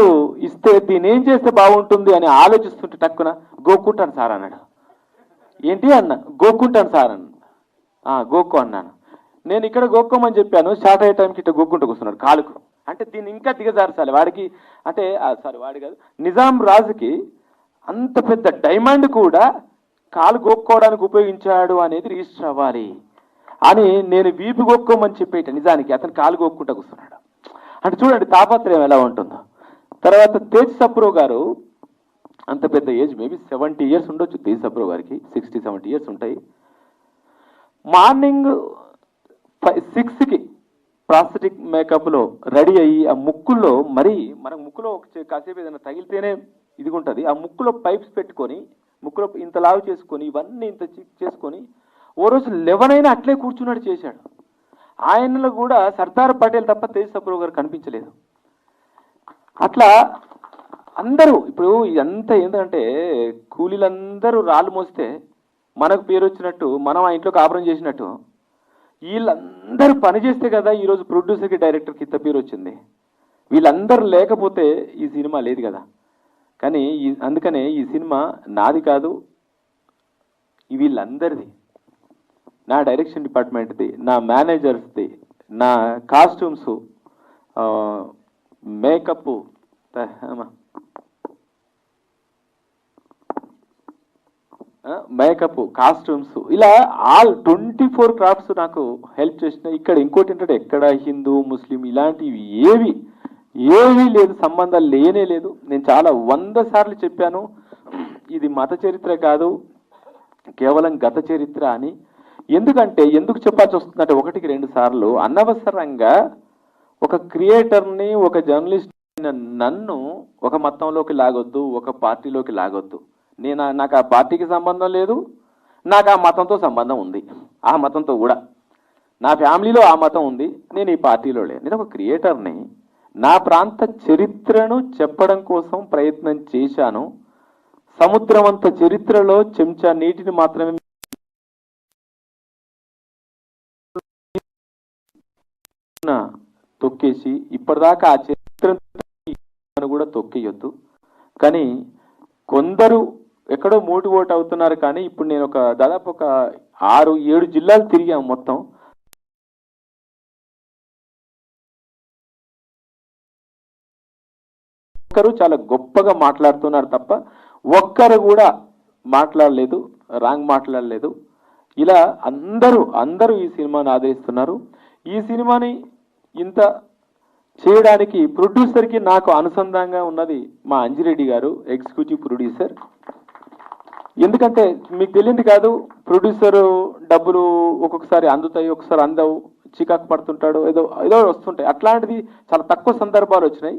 ఇస్తే దీన్ని ఏం చేస్తే బాగుంటుంది అని ఆలోచిస్తుంటే టక్కున గోక్కుంటాను సార్ అన్నాడు. ఏంటి అన్న, గోక్కుంటాను సార్ అన్న. గోక్కో అన్నాను. నేను ఇక్కడ గోక్కోమని చెప్పాను, షార్ట్ అయ్యే టైంకి ఇట్లా గోక్కుంటూ కూర్చున్నాడు కాలుకు. అంటే దీన్ని ఇంకా దిగజార్చాలి వాడికి, అంటే సారీ వాడి కాదు, నిజాం రాజుకి అంత పెద్ద డైమండ్ కూడా కాలు గోక్కోవడానికి ఉపయోగించాడు అనేది రిజిస్టర్ అవ్వాలి అని నేను వీపు గోక్కోమని చెప్పేట, నిజానికి అతను కాలు గోక్కుంటా కూర్చున్నాడు. అంటే చూడండి తాపత్రయం ఎలా ఉంటుందో. తర్వాత తేజ్ సప్రో గారు, అంత పెద్ద ఏజ్, మేబీ 70 years ఉండొచ్చు తేజ్ సప్రో గారికి, 60-70 years ఉంటాయి. మార్నింగ్ 6కి ప్రాస్థెటిక్ మేకప్లో రెడీ అయ్యి ఆ ముక్కుల్లో, మరి మన ముక్కులో కాసేపు ఏదైనా తగిలితేనే ఇదిగుంటుంది, ఆ ముక్కులో పైప్స్ పెట్టుకొని ముక్కులో ఇంత లావు చేసుకొని ఇవన్నీ ఇంత చేసుకొని ఓ రోజు 11 అయినా అట్లే కూర్చున్నాడు చేశాడు. ఆయనలో కూడా సర్దార్ పటేల్ తప్ప తేజ్ సప్రో గారు కనిపించలేదు. అట్లా అందరూ ఇప్పుడు ఇదంతా ఏంటంటే కూలీలందరూ రాళ్ళు మోస్తే మనకు పేరు వచ్చినట్టు, మనం ఆ ఇంట్లో కాపురం చేసినట్టు వీళ్ళందరూ పని చేస్తే కదా ఈరోజు ప్రొడ్యూసర్కి డైరెక్టర్కి ఇంత పేరు వచ్చింది. వీళ్ళందరూ లేకపోతే ఈ సినిమా లేదు కదా. కానీ అందుకనే ఈ సినిమా నాది కాదు, వీళ్ళందరిది, నా డైరెక్షన్ డిపార్ట్మెంట్ది, నా మేనేజర్స్ది, నా కాస్ట్యూమ్స్, మేకప్, కాస్ట్యూమ్స్, ఇలా ఆల్ 24 క్రాఫ్ట్స్ నాకు హెల్ప్ చేసిన. ఇక్కడ ఇంకోటి ఏంటంటే ఎక్కడ హిందూ ముస్లిం ఇలాంటివి ఏవీ లేదు, సంబంధాలు లేనే లేదు. నేను చాలా 100 సార్లు చెప్పాను ఇది మత చరిత్ర కాదు, కేవలం గత చరిత్ర అని. ఎందుకంటే ఎందుకు చెప్పాల్సి వస్తుందంటే 1-2 సార్లు అనవసరంగా ఒక క్రియేటర్ని, ఒక జర్నలిస్ట్ నన్ను ఒక మతంలోకి లాగొద్దు, ఒక పార్టీలోకి లాగొద్దు. నాకు ఆ పార్టీకి సంబంధం లేదు, నాకు ఆ మతంతో సంబంధం ఉంది, ఆ మతంతో కూడా నా ఫ్యామిలీలో ఆ మతం ఉంది, నేను ఈ పార్టీలో లేదు. నేను ఒక క్రియేటర్ని, నా ప్రాంత చరిత్రను చెప్పడం కోసం ప్రయత్నం చేశాను. సముద్రమంత చరిత్రలో చెంచా నీటిని మాత్రమే తొక్కేసి ఇప్పటిదాకా ఆ చరిత్రను కూడా తొక్కేయొద్దు. కానీ కొందరు ఎక్కడో మోటివేట్ అవుతున్నారు. కానీ ఇప్పుడు నేను దాదాపు ఒక 6-7 జిల్లాలు తిరిగాము మొత్తం. ఒక్కరు చాలా గొప్పగా మాట్లాడుతున్నారు తప్ప ఒక్కరు కూడా మాట్లాడలేదు, రాంగ్ మాట్లాడలేదు. ఇలా అందరూ ఈ సినిమాని ఆదరిస్తున్నారు. ఈ సినిమాని ఇంత చేయడానికి ప్రొడ్యూసర్కి నాకు అనుసంధానంగా ఉన్నది మా అంజిరెడ్డి గారు, ఎగ్జిక్యూటివ్ ప్రొడ్యూసర్. ఎందుకంటే మీకు తెలియంది కాదు, ప్రొడ్యూసర్ డబ్బులు ఒక్కొక్కసారి అందుతాయి, ఒకసారి అందవు, చికాకు పడుతుంటాడు, ఏదో వస్తుంటాయి. అట్లాంటిది చాలా తక్కువ సందర్భాలు వచ్చినాయి.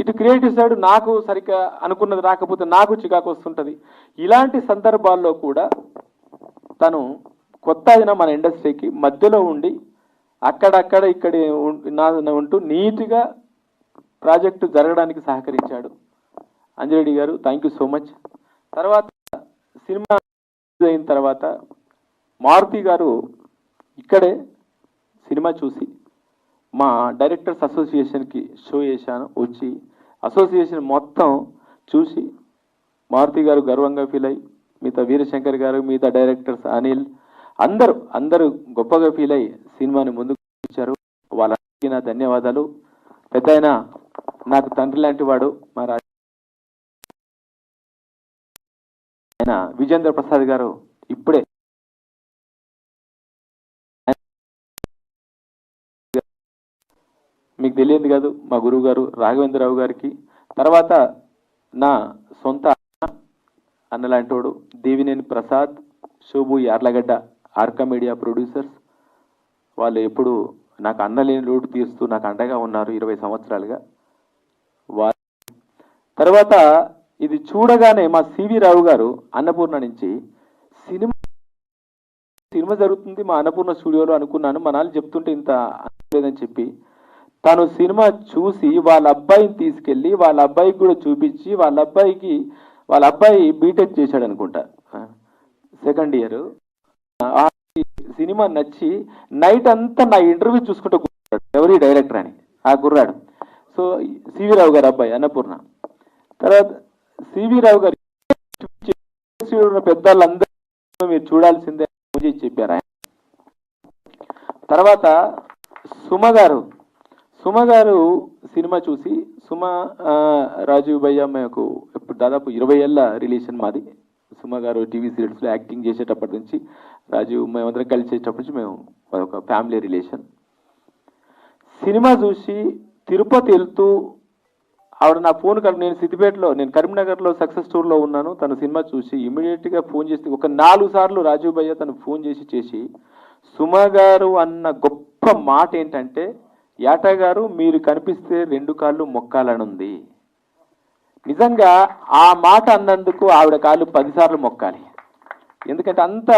ఇటు క్రియేటివ్ సైడ్ నాకు సరిగ్గా అనుకున్నది రాకపోతే నాకు చికాకు వస్తుంటుంది. ఇలాంటి సందర్భాల్లో కూడా తను కొత్త అయిన మన ఇండస్ట్రీకి మధ్యలో ఉండి అక్కడక్కడ ఇక్కడ ఉంటూ నీట్గా ప్రాజెక్టు జరగడానికి సహకరించాడు అంజిరెడ్డి గారు. Thank you so much. తర్వాత సినిమా అయిన తర్వాత మారుతి గారు ఇక్కడే సినిమా చూసి మా డైరెక్టర్స్ అసోసియేషన్కి షో చేశాను, వచ్చి అసోసియేషన్ మొత్తం చూసి మారుతి గారు గర్వంగా ఫీల్ అయ్యి, మిగతా వీరశంకర్ గారు, మిగతా డైరెక్టర్స్ అనిల్ అందరూ గొప్పగా ఫీల్ అయ్యి సినిమాని ముందుకు ఇచ్చారు. వాళ్ళకి నా ధన్యవాదాలు. పెద్ద నాకు తండ్రి లాంటి వాడు మా ఆయన విజేంద్ర ప్రసాద్ గారు ఇప్పుడే మీకు తెలియదు కాదు, మా గురువు గారు రాఘవేంద్రరావు గారికి. తర్వాత నా సొంత అన్నలాంటి వాడు దేవినేని ప్రసాద్, శోభు యార్లగడ్డ, ఆర్కా మీడియా ప్రొడ్యూసర్స్. వాళ్ళు ఎప్పుడు నాకు అన్నలేని లోటు తీస్తూ నాకు అండగా ఉన్నారు 20 సంవత్సరాలుగా. తర్వాత ఇది చూడగానే మా సివి రావు గారు అన్నపూర్ణ నుంచి సినిమా జరుగుతుంది మా అన్నపూర్ణ స్టూడియోలో అనుకున్నాను, మా నాన్న చెప్తుంటే ఇంత లేదని చెప్పి తను సినిమా చూసి వాళ్ళ అబ్బాయిని తీసుకెళ్ళి వాళ్ళ అబ్బాయికి కూడా చూపించి వాళ్ళ అబ్బాయి బీటెక్ చేశాడు అనుకుంటా, 2nd year. ఆ సినిమా నచ్చి నైట్ అంతా నా ఇంటర్వ్యూ చూసుకుంటూ కూర్చున్నాడు, ఎవరి డైరెక్టర్ అని ఆ కుర్రాడు. సో సివి రావు గారు అబ్బాయి అన్నపూర్ణ. తర్వాత సివి రావు గారు పెద్దవాళ్ళందరూ మీరు చూడాల్సిందే చెప్పారు ఆయన. తర్వాత సుమ గారు సినిమా చూసి సుమ రాజీవ్ భయ్య మాకు ఇప్పుడు దాదాపు 20 ఏళ్ళ రిలేషన్ మాది. సుమ గారు టీవీ సీరియల్స్లో యాక్టింగ్ చేసేటప్పటి నుంచి రాజీవ్ మేమందరం కలిసి చేసేటప్పటి నుంచి మేము ఒక ఫ్యామిలీ రిలేషన్. సినిమా చూసి తిరుపతి వెళ్తూ ఆవిడ నా ఫోన్ నేను సిద్దిపేటలో, నేను కరీంనగర్లో సక్సెస్ టూర్లో ఉన్నాను. తన సినిమా చూసి ఇమీడియట్గా ఫోన్ చేసి ఒక 4 సార్లు రాజీవ్ భయ్య తను ఫోన్ చేసి సుమ గారు అన్న గొప్ప మాట ఏంటంటే, యాటా గారు మీరు కనిపిస్తే 2 కాళ్ళు మొక్కాలనుంది. నిజంగా ఆ మాట అన్నందుకు ఆవిడ కాళ్ళు 10 సార్లు మొక్కాలి. ఎందుకంటే అంత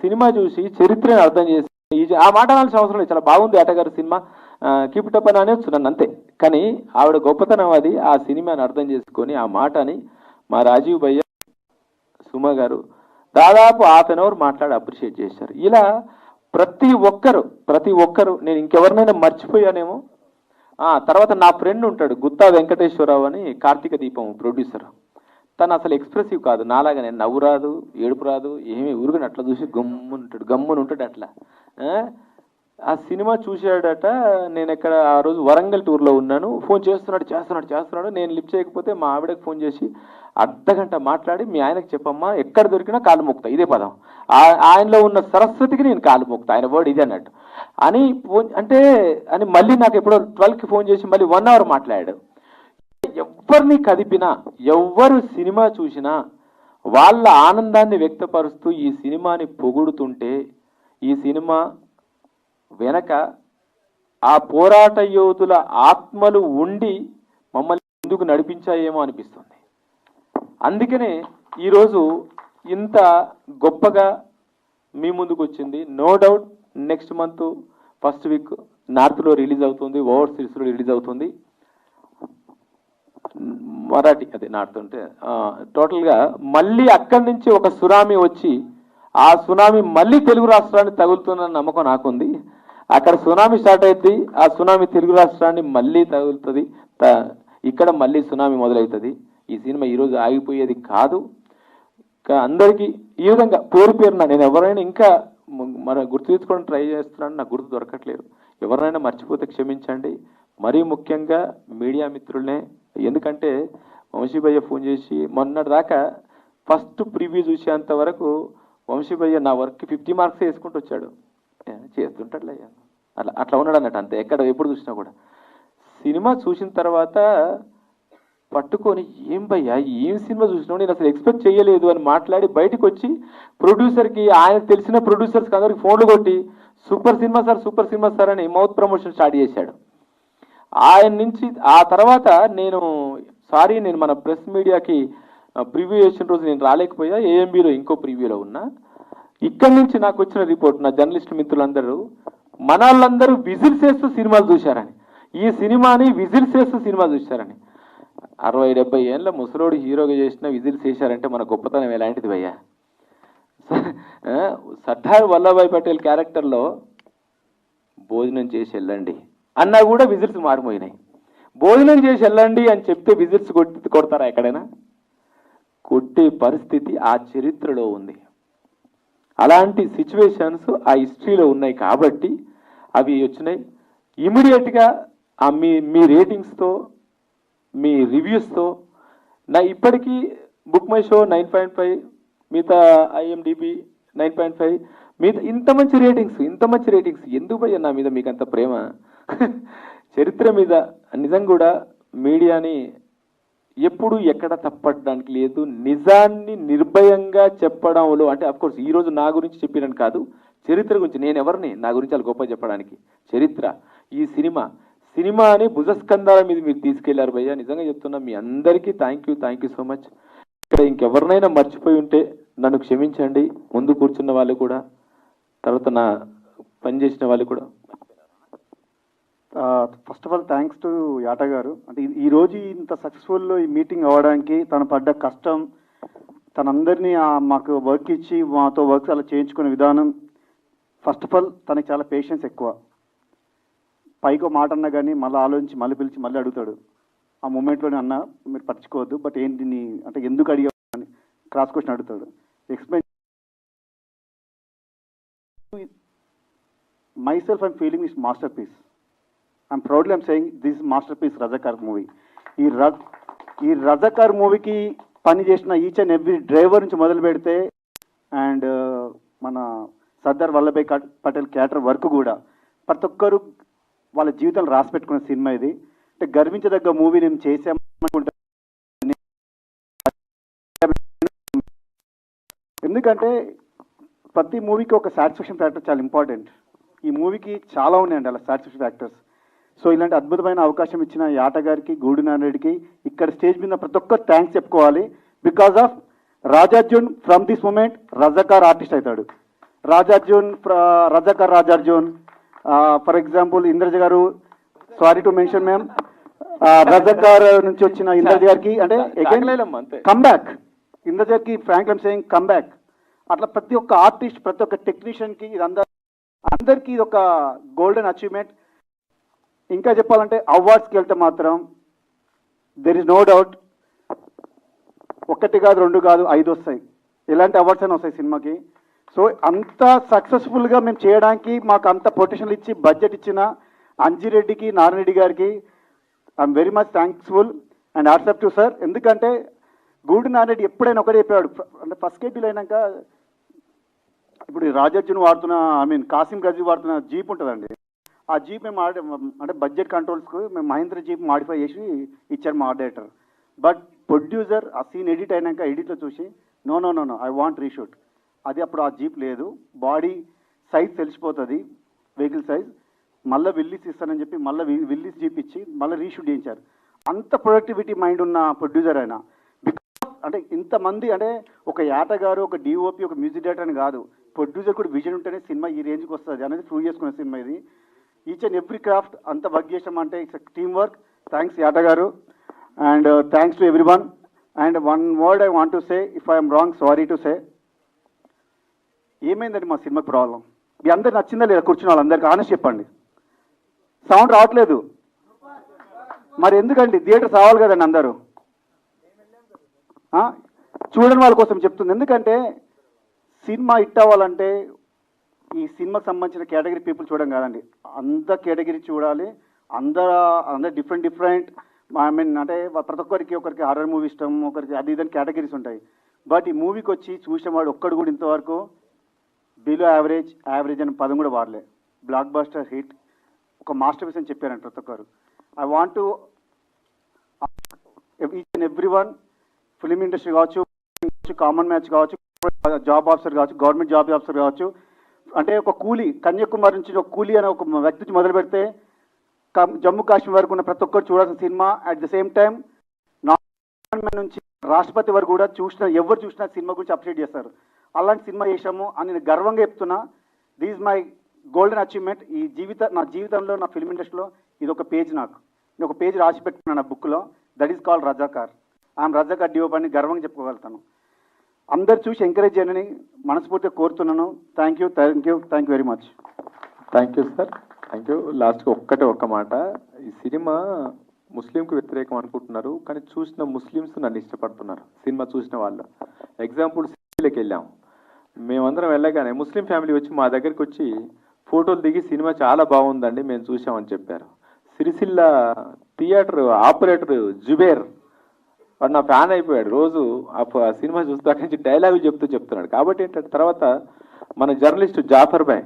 సినిమా చూసి చరిత్రను అర్థం చేసి ఆ మాట అనాల్సిన అవసరం లేదు. చాలా బాగుంది యాటా గారు సినిమా, కీప్ ఇట్ అప్ అని అనేస్తున్నాను అంతే. కానీ ఆవిడ గొప్పతనం అది, ఆ సినిమాని అర్థం చేసుకొని ఆ మాటని మా రాజీవ్ భయ్య సుమ గారు దాదాపు హాఫ్ అన్ అవర్ మాట్లాడి అప్రిషియేట్ చేశారు. ఇలా ప్రతి ఒక్కరు నేను ఇంకెవరినైనా మర్చిపోయానేమో. తర్వాత నా ఫ్రెండ్ ఉంటాడు గుత్తా వెంకటేశ్వరరావు అని, కార్తీక దీపం ప్రొడ్యూసర్. తను అసలు ఎక్స్ప్రెసివ్ కాదు, నాలాగా నేను నవ్వు రాదు, ఏడుపు రాదు, ఏమి ఊరుకుని అట్లా చూసి గమ్మున ఉంటాడు అట్లా. ఆ సినిమా చూశాడట. నేను ఎక్కడ ఆ రోజు వరంగల్ టూర్లో ఉన్నాను. ఫోన్ చేస్తున్నాడు. నేను లిఫ్ట్ చేయకపోతే మా ఆవిడకి ఫోన్ చేసి అర్ధగంట మాట్లాడి, మీ ఆయనకు చెప్పమ్మా ఎక్కడ దొరికినా కాలు మోక్తా, ఇదే పదం. ఆయనలో ఉన్న సరస్వతికి నేను కాలు మోక్తా, ఆయన వర్డ్ ఇది అన్నట్టు అని ఫోన్ అని మళ్ళీ నాకు ఎప్పుడో 12కి ఫోన్ చేసి మళ్ళీ 1 అవర్ మాట్లాడాడు. ఎవరిని కదిపినా, ఎవ్వరు సినిమా చూసినా వాళ్ళ ఆనందాన్ని వ్యక్తపరుస్తూ ఈ సినిమాని పొగుడుతుంటే, ఈ సినిమా వెనక ఆ పోరాట యోధుల ఆత్మలు ఉండి మమ్మల్ని ముందుకు నడిపించాయేమో అనిపిస్తుంది. అందుకనే ఈరోజు ఇంత గొప్పగా మీ ముందుకు వచ్చింది. No doubt next month first week నార్త్లో రిలీజ్ అవుతుంది, ఓవర్సీస్లో రిలీజ్ అవుతుంది. మరాఠీ అదే నార్త్ ఉంటే టోటల్గా మళ్ళీ అక్కడి నుంచి ఒక సునామీ వచ్చి ఆ సునామీ మళ్ళీ తెలుగు రాష్ట్రాన్ని తగులుతున్న నమ్మకం నాకుంది. అక్కడ సునామీ స్టార్ట్ అవుతుంది, ఆ సునామీ తెలుగు రాష్ట్రాన్ని మళ్ళీ తగులుతుంది, ఇక్కడ మళ్ళీ సునామీ మొదలవుతుంది. ఈ సినిమా ఈరోజు ఆగిపోయేది కాదు. అందరికీ ఈ విధంగా పేరున నేను ఎవరైనా ఇంకా గుర్తు తెచ్చుకోవడం ట్రై చేస్తున్నాను, నాకు గుర్తు దొరకట్లేదు. ఎవరైనా మర్చిపోతే క్షమించండి. మరీ ముఖ్యంగా మీడియా మిత్రులనే. ఎందుకంటే వంశీభయ్య ఫోన్ చేసి మొన్నటి దాకా ఫస్ట్ ప్రివ్యూ చూసేంత వరకు వంశీభయ్య నా వర్క్కి 50 మార్క్స్ వేసుకుంటూ వచ్చాడు. చేస్తుంటాడులే అట్లా ఉన్నాడు అన్నట్టు, అంతే. ఎప్పుడు చూసినా కూడా సినిమా చూసిన తర్వాత పట్టుకొని, ఏం భయ్యా ఏం సినిమా చూసినావు, నేను అసలు ఎక్స్పెక్ట్ చేయలేదు అని మాట్లాడి బయటకు వచ్చి ప్రొడ్యూసర్కి, ఆయనకు తెలిసిన ప్రొడ్యూసర్స్కి అందరికి ఫోన్లు కొట్టి సూపర్ సినిమా సార్ అని మౌత్ ప్రమోషన్ స్టార్ట్ చేశాడు. ఆయన నుంచి ఆ తర్వాత నేను మన ప్రెస్ మీడియాకి ప్రివ్యూ చేసిన రోజు నేను రాలేకపోయా, ఏఎంబీలో ఇంకో ప్రివ్యూలో ఉన్నా. ఇక్కడి నుంచి నాకు వచ్చిన రిపోర్ట్, నా జర్నలిస్ట్ మిత్రులందరూ మన వాళ్ళందరూ విజిల్స్ వేస్తూ సినిమాలు చూశారని, ఈ సినిమాని విజిల్స్ వేస్తూ సినిమా చూశారని. 60-70 ఏళ్ళ ముసలోడు హీరోగా చేసిన విజిల్స్ వేశారంటే మన గొప్పతనం ఎలాంటిది భయ్యా. సర్దార్ వల్లభాయ్ పటేల్ క్యారెక్టర్లో భోజనం చేసి వెళ్ళండి అన్నా కూడా విజిల్స్ మారిపోయినాయి. భోజనం చేసి వెళ్ళండి అని చెప్తే విజిల్స్ కొడతారా ఎక్కడైనా? కొట్టే పరిస్థితి ఆ చరిత్రలో ఉంది. అలాంటి సిచ్యువేషన్స్ ఆ హిస్టరీలో ఉన్నాయి కాబట్టి అవి వచ్చినాయి. ఇమీడియట్గా మీ రేటింగ్స్తో, మీ రివ్యూస్తో నా ఇప్పటికీ బుక్ మై షో 9.5, మిగతా IMDb 9.5, మిగతా ఇంత మంచి రేటింగ్స్ ఎందుకు భయ్య నా మీద మీకు అంత ప్రేమ? చరిత్ర మీద నిజంగా కూడా మీడియాని ఎప్పుడు ఎక్కడ తప్పడానికి లేదు. నిజాన్ని నిర్భయంగా చెప్పడంలో, అంటే అఫ్కోర్స్ ఈరోజు నా గురించి చెప్పినని కాదు, చరిత్ర గురించి. నేను ఎవరిని నా గురించి అలా గొప్ప చెప్పడానికి? చరిత్ర, ఈ సినిమాని భుజస్కంధాల మీద మీరు తీసుకెళ్లారు భయ్యా. నిజంగా చెప్తున్నా, మీ అందరికీ థ్యాంక్ యూ సో మచ్. ఇక్కడ ఇంకెవరినైనా మర్చిపోయి ఉంటే నన్ను క్షమించండి. ముందు కూర్చున్న వాళ్ళు కూడా, తర్వాత నా పనిచేసిన వాళ్ళు కూడా. First of all thanks to Yata garu. అంటే ఈరోజు ఇంత సక్సెస్ఫుల్ ఈ మీటింగ్ అవ్వడానికి తను పడ్డ కష్టం, తనందరినీ మాకు వర్క్ ఇచ్చి మాతో వర్క్స్ అలా చేయించుకునే విధానం, ఫస్ట్ ఆఫ్ ఆల్ తనకి చాలా పేషెన్స్ ఎక్కువ. పైకి మాట అన్నా కానీ మళ్ళీ ఆలోచించి మళ్ళీ పిలిచి మళ్ళీ అడుగుతాడు. ఆ మూమెంట్లోనే అన్న మీరు పట్టించుకోవద్దు, బట్ ఏంటి అంటే ఎందుకు అడిగా అని క్రాస్ క్వశ్చన్ అడుగుతాడు. Explain myself, I'm feeling this masterpiece. I'm proudly I'm saying this masterpiece Razakar movie. ఈ రజాకార్ మూవీకి పని చేసిన ఈచ్ అండ్ ఎవ్రీ డ్రైవర్ నుంచి మొదలు పెడితే అండ్ మన సర్దార్ వల్లభాయ్ పటేల్ క్యారెక్టర్ వరకు కూడా ప్రతి ఒక్కరు వాళ్ళ జీవితాలు రాసి పెట్టుకున్న సినిమా ఇది. అంటే గర్వించదగ్గ మూవీ నేను చేసామనుకుంటా. ఎందుకంటే ప్రతి మూవీకి ఒక సాటిస్ఫాక్షన్ ఫ్యాక్టర్ చాలా ఇంపార్టెంట్. ఈ మూవీకి చాలా ఉన్నాయండి అలా సాటిస్ఫాక్షన్ ఫ్యాక్టర్స్. సో ఇలాంటి అద్భుతమైన అవకాశం ఇచ్చిన ఈ ఆట గారికి, గూడు నారెడ్డికి ఇక్కడ స్టేజ్ మీద ప్రతి ఒక్కరు థ్యాంక్స్ చెప్పుకోవాలి. Because of Rajarjun from this moment Razakar artist అవుతాడు. Razakar Rajarjun for example Indraja garu, sorry to mention ma'am, Razakar నుంచి వచ్చిన ఇంద్రజ గారికి అంటే కమ్బ్యాక్, ఇంద్రజ గారికి ఫ్రాంక్ ఐమ్ సేయింగ్ కమ్బ్యాక్. అట్లా ప్రతి ఒక్క ఆర్టిస్ట్, ప్రతి ఒక్క టెక్నీషియన్కి ఇది అందరికీ ఇది ఒక గోల్డెన్ అచీవ్మెంట్. ఇంకా చెప్పాలంటే అవార్డ్స్కి వెళ్తే మాత్రం దెర్ ఇస్ నో డౌట్ 1 కాదు 2 కాదు 5 వస్తాయి. ఎలాంటి అవార్డ్స్ అయినా వస్తాయి సినిమాకి. సో అంత సక్సెస్ఫుల్గా మేము చేయడానికి మాకు అంత పొటెన్షియల్ ఇచ్చి బడ్జెట్ ఇచ్చిన అంజిరెడ్డికి, నారాయణరెడ్డి గారికి I'm very much thankful and accept to sir. ఎందుకంటే గూడు నారాయణరెడ్డి ఎప్పుడైనా ఒకటే చెప్పాడు, అంటే ఫస్ట్ కేపీలు అయినాక ఇప్పుడు రాజార్జున్ వాడుతున్న కాసిం గజీ వాడుతున్న జీప్ ఉంటుందండి. ఆ జీప్ మేము అంటే బడ్జెట్ కంట్రోల్స్కు మేము మహేంద్ర జీప్ మాడిఫై చేసి ఇచ్చారు మా డైరెక్టర్. బట్ ప్రొడ్యూసర్ ఆ సీన్ ఎడిట్ అయినాక ఎడిట్లో చూసి no no no no I want reshoot. అది అప్పుడు ఆ జీప్ లేదు, బాడీ సైజ్ తెలిసిపోతుంది వెహికల్ సైజ్, మళ్ళీ విల్లీస్ ఇస్తానని చెప్పి మళ్ళీ విల్లీస్ జీప్ ఇచ్చి మళ్ళీ రీషూట్ చేయించారు. అంత ప్రొడక్టివిటీ మైండ్ ఉన్న ప్రొడ్యూసర్ ఆయన. అంటే ఇంతమంది అంటే ఒక యాట గారు, ఒక డిఓపి, ఒక మ్యూజిక్ డైరెక్టర్ అని కాదు, ప్రొడ్యూసర్ కూడా విజన్ ఉంటేనే సినిమా ఈ రేంజ్కి వస్తుంది అనేది ప్రూవ్ చేసుకునే సినిమా ఇది. ఈచ్ అండ్ ఎవ్రీ క్రాఫ్ట్ అంత వర్క్ చేసామంటే ఇట్స్ టీమ్ వర్క్. థ్యాంక్స్ యాట గారు and thanks to every one. And one word I want to say, if I'm wrong sorry to say. ఏమైందండి మా సినిమాకి ప్రాబ్లం? మీ అందరికి నచ్చిందా లేదా? కూర్చున్న వాళ్ళందరికీ ఆనెస్ట్ చెప్పండి. సౌండ్ రావట్లేదు మరి ఎందుకండి? థియేటర్ రావాలి కదండి అందరూ. చూడని వాళ్ళ కోసం చెప్తుంది. ఎందుకంటే సినిమా హిట్ అవ్వాలంటే ఈ సినిమాకి సంబంధించిన కేటగిరీ పీపుల్ చూడడం కాదండి, అంత కేటగిరీ చూడాలి. అందరు డిఫరెంట్ అంటే ప్రతి ఒకరికి హారర్ మూవీ ఇష్టం, ఒకరికి అది ఇదని కేటగిరీస్ ఉంటాయి. బట్ ఈ మూవీకి వచ్చి చూసిన వాడు ఒక్కడు కూడా ఇంతవరకు బిలో యావరేజ్ అని పదం కూడా వాడలే. బ్లాక్ బస్టర్ హిట్, ఒక మాస్టర్ పీస్ అని చెప్పారంట ప్రతి ఒక్కరు. I want to each and every one, film industry కావచ్చు, కామన్ మ్యాచ్ కావచ్చు, జాబ్ ఆఫీసర్ కావచ్చు, గవర్నమెంట్ జాబ్ ఆఫీసర్ కావచ్చు, అంటే ఒక కూలీ, కన్యాకుమారి నుంచి ఒక కూలీ అనే ఒక వ్యక్తి నుంచి మొదలు పెడితే జమ్మూ కాశ్మీర్ వరకు ఉన్న ప్రతి ఒక్కరు చూడాల్సిన cinema. At the same time non నుంచి రాష్ట్రపతి వరకు కూడా ఎవరు చూసినా సినిమా గురించి అప్డేట్ చేస్తారు. అలాంటి సినిమా చేశాము అని నేను గర్వంగా చెప్తున్నా. This is my golden achievement. నా జీవితంలో, నా ఫిల్మ్ ఇండస్ట్రీలో ఇది ఒక పేజ్. నేను ఒక పేజ్ రాసి పెట్టుకున్నాను నా బుక్లో. That is called Razakar. I'm Razakar DOP అని గర్వంగా చెప్పుకోగలుగుతాను. అందరు చూసి ఎంకరేజ్ చేయాలని మనస్ఫూర్తిగా కోరుతున్నాను. Thank you very much. Thank you sir, thank you. లాస్ట్కి ఒక్క మాట, ఈ సినిమా ముస్లింకు వ్యతిరేకం అనుకుంటున్నారు, కానీ చూసిన ముస్లిమ్స్ నన్ను ఇష్టపడుతున్నారు సినిమా చూసిన వాళ్ళు. ఎగ్జాంపుల్ సిటీలోకి వెళ్ళాం, మేమందరం వెళ్ళగానే ముస్లిం ఫ్యామిలీ వచ్చి మా దగ్గరికి వచ్చి ఫోటోలు దిగి సినిమా చాలా బాగుందండి మేము చూసామని చెప్పారు. సిరిసిల్ల థియేటర్ ఆపరేటర్ జుబేర్ వాడు నా ఫ్యాన్ అయిపోయాడు. రోజు ఆ సినిమా చూస్తూ అక్కడి నుంచి డైలాగులు చెప్తున్నాడు. కాబట్టి ఏంటంటే తర్వాత మన జర్నలిస్ట్ జాఫర్ భాయ్,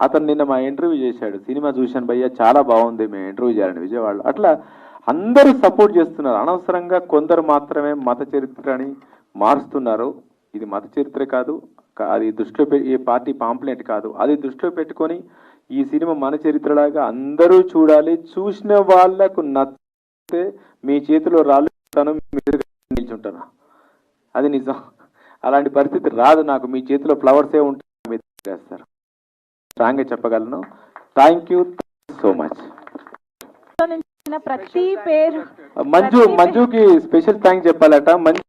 అతను నిన్న మా ఇంటర్వ్యూ చేశాడు, సినిమా చూశాను భయ్య చాలా బాగుంది, మేము ఇంటర్వ్యూ చేయాలని విజయవాడలో. అట్లా అందరూ సపోర్ట్ చేస్తున్నారు. అనవసరంగా కొందరు మాత్రమే మత చరిత్రని మారుస్తున్నారు. ఇది మత చరిత్ర కాదు, అది దృష్టిలో ఈ పార్టీ పాంప్లెట్ కాదు, అది దృష్టిలో పెట్టుకొని ఈ సినిమా మన చరిత్రలాగా అందరూ చూడాలి. చూసిన వాళ్లకు నచ్చితే మీ చేతిలో రాళ్ళు నిల్చుంటాను, అది నిజం. అలాంటి పరిస్థితి రాదు నాకు, మీ చేతిలో ఫ్లవర్సే ఉంటాయి, మీరు చేస్తారు. స్ట్రాంగ్గా చెప్పగలను. Thank you so much. ప్రతి పేరు మంజుకి స్పెషల్ థ్యాంక్స్ చెప్పాలట. మంజు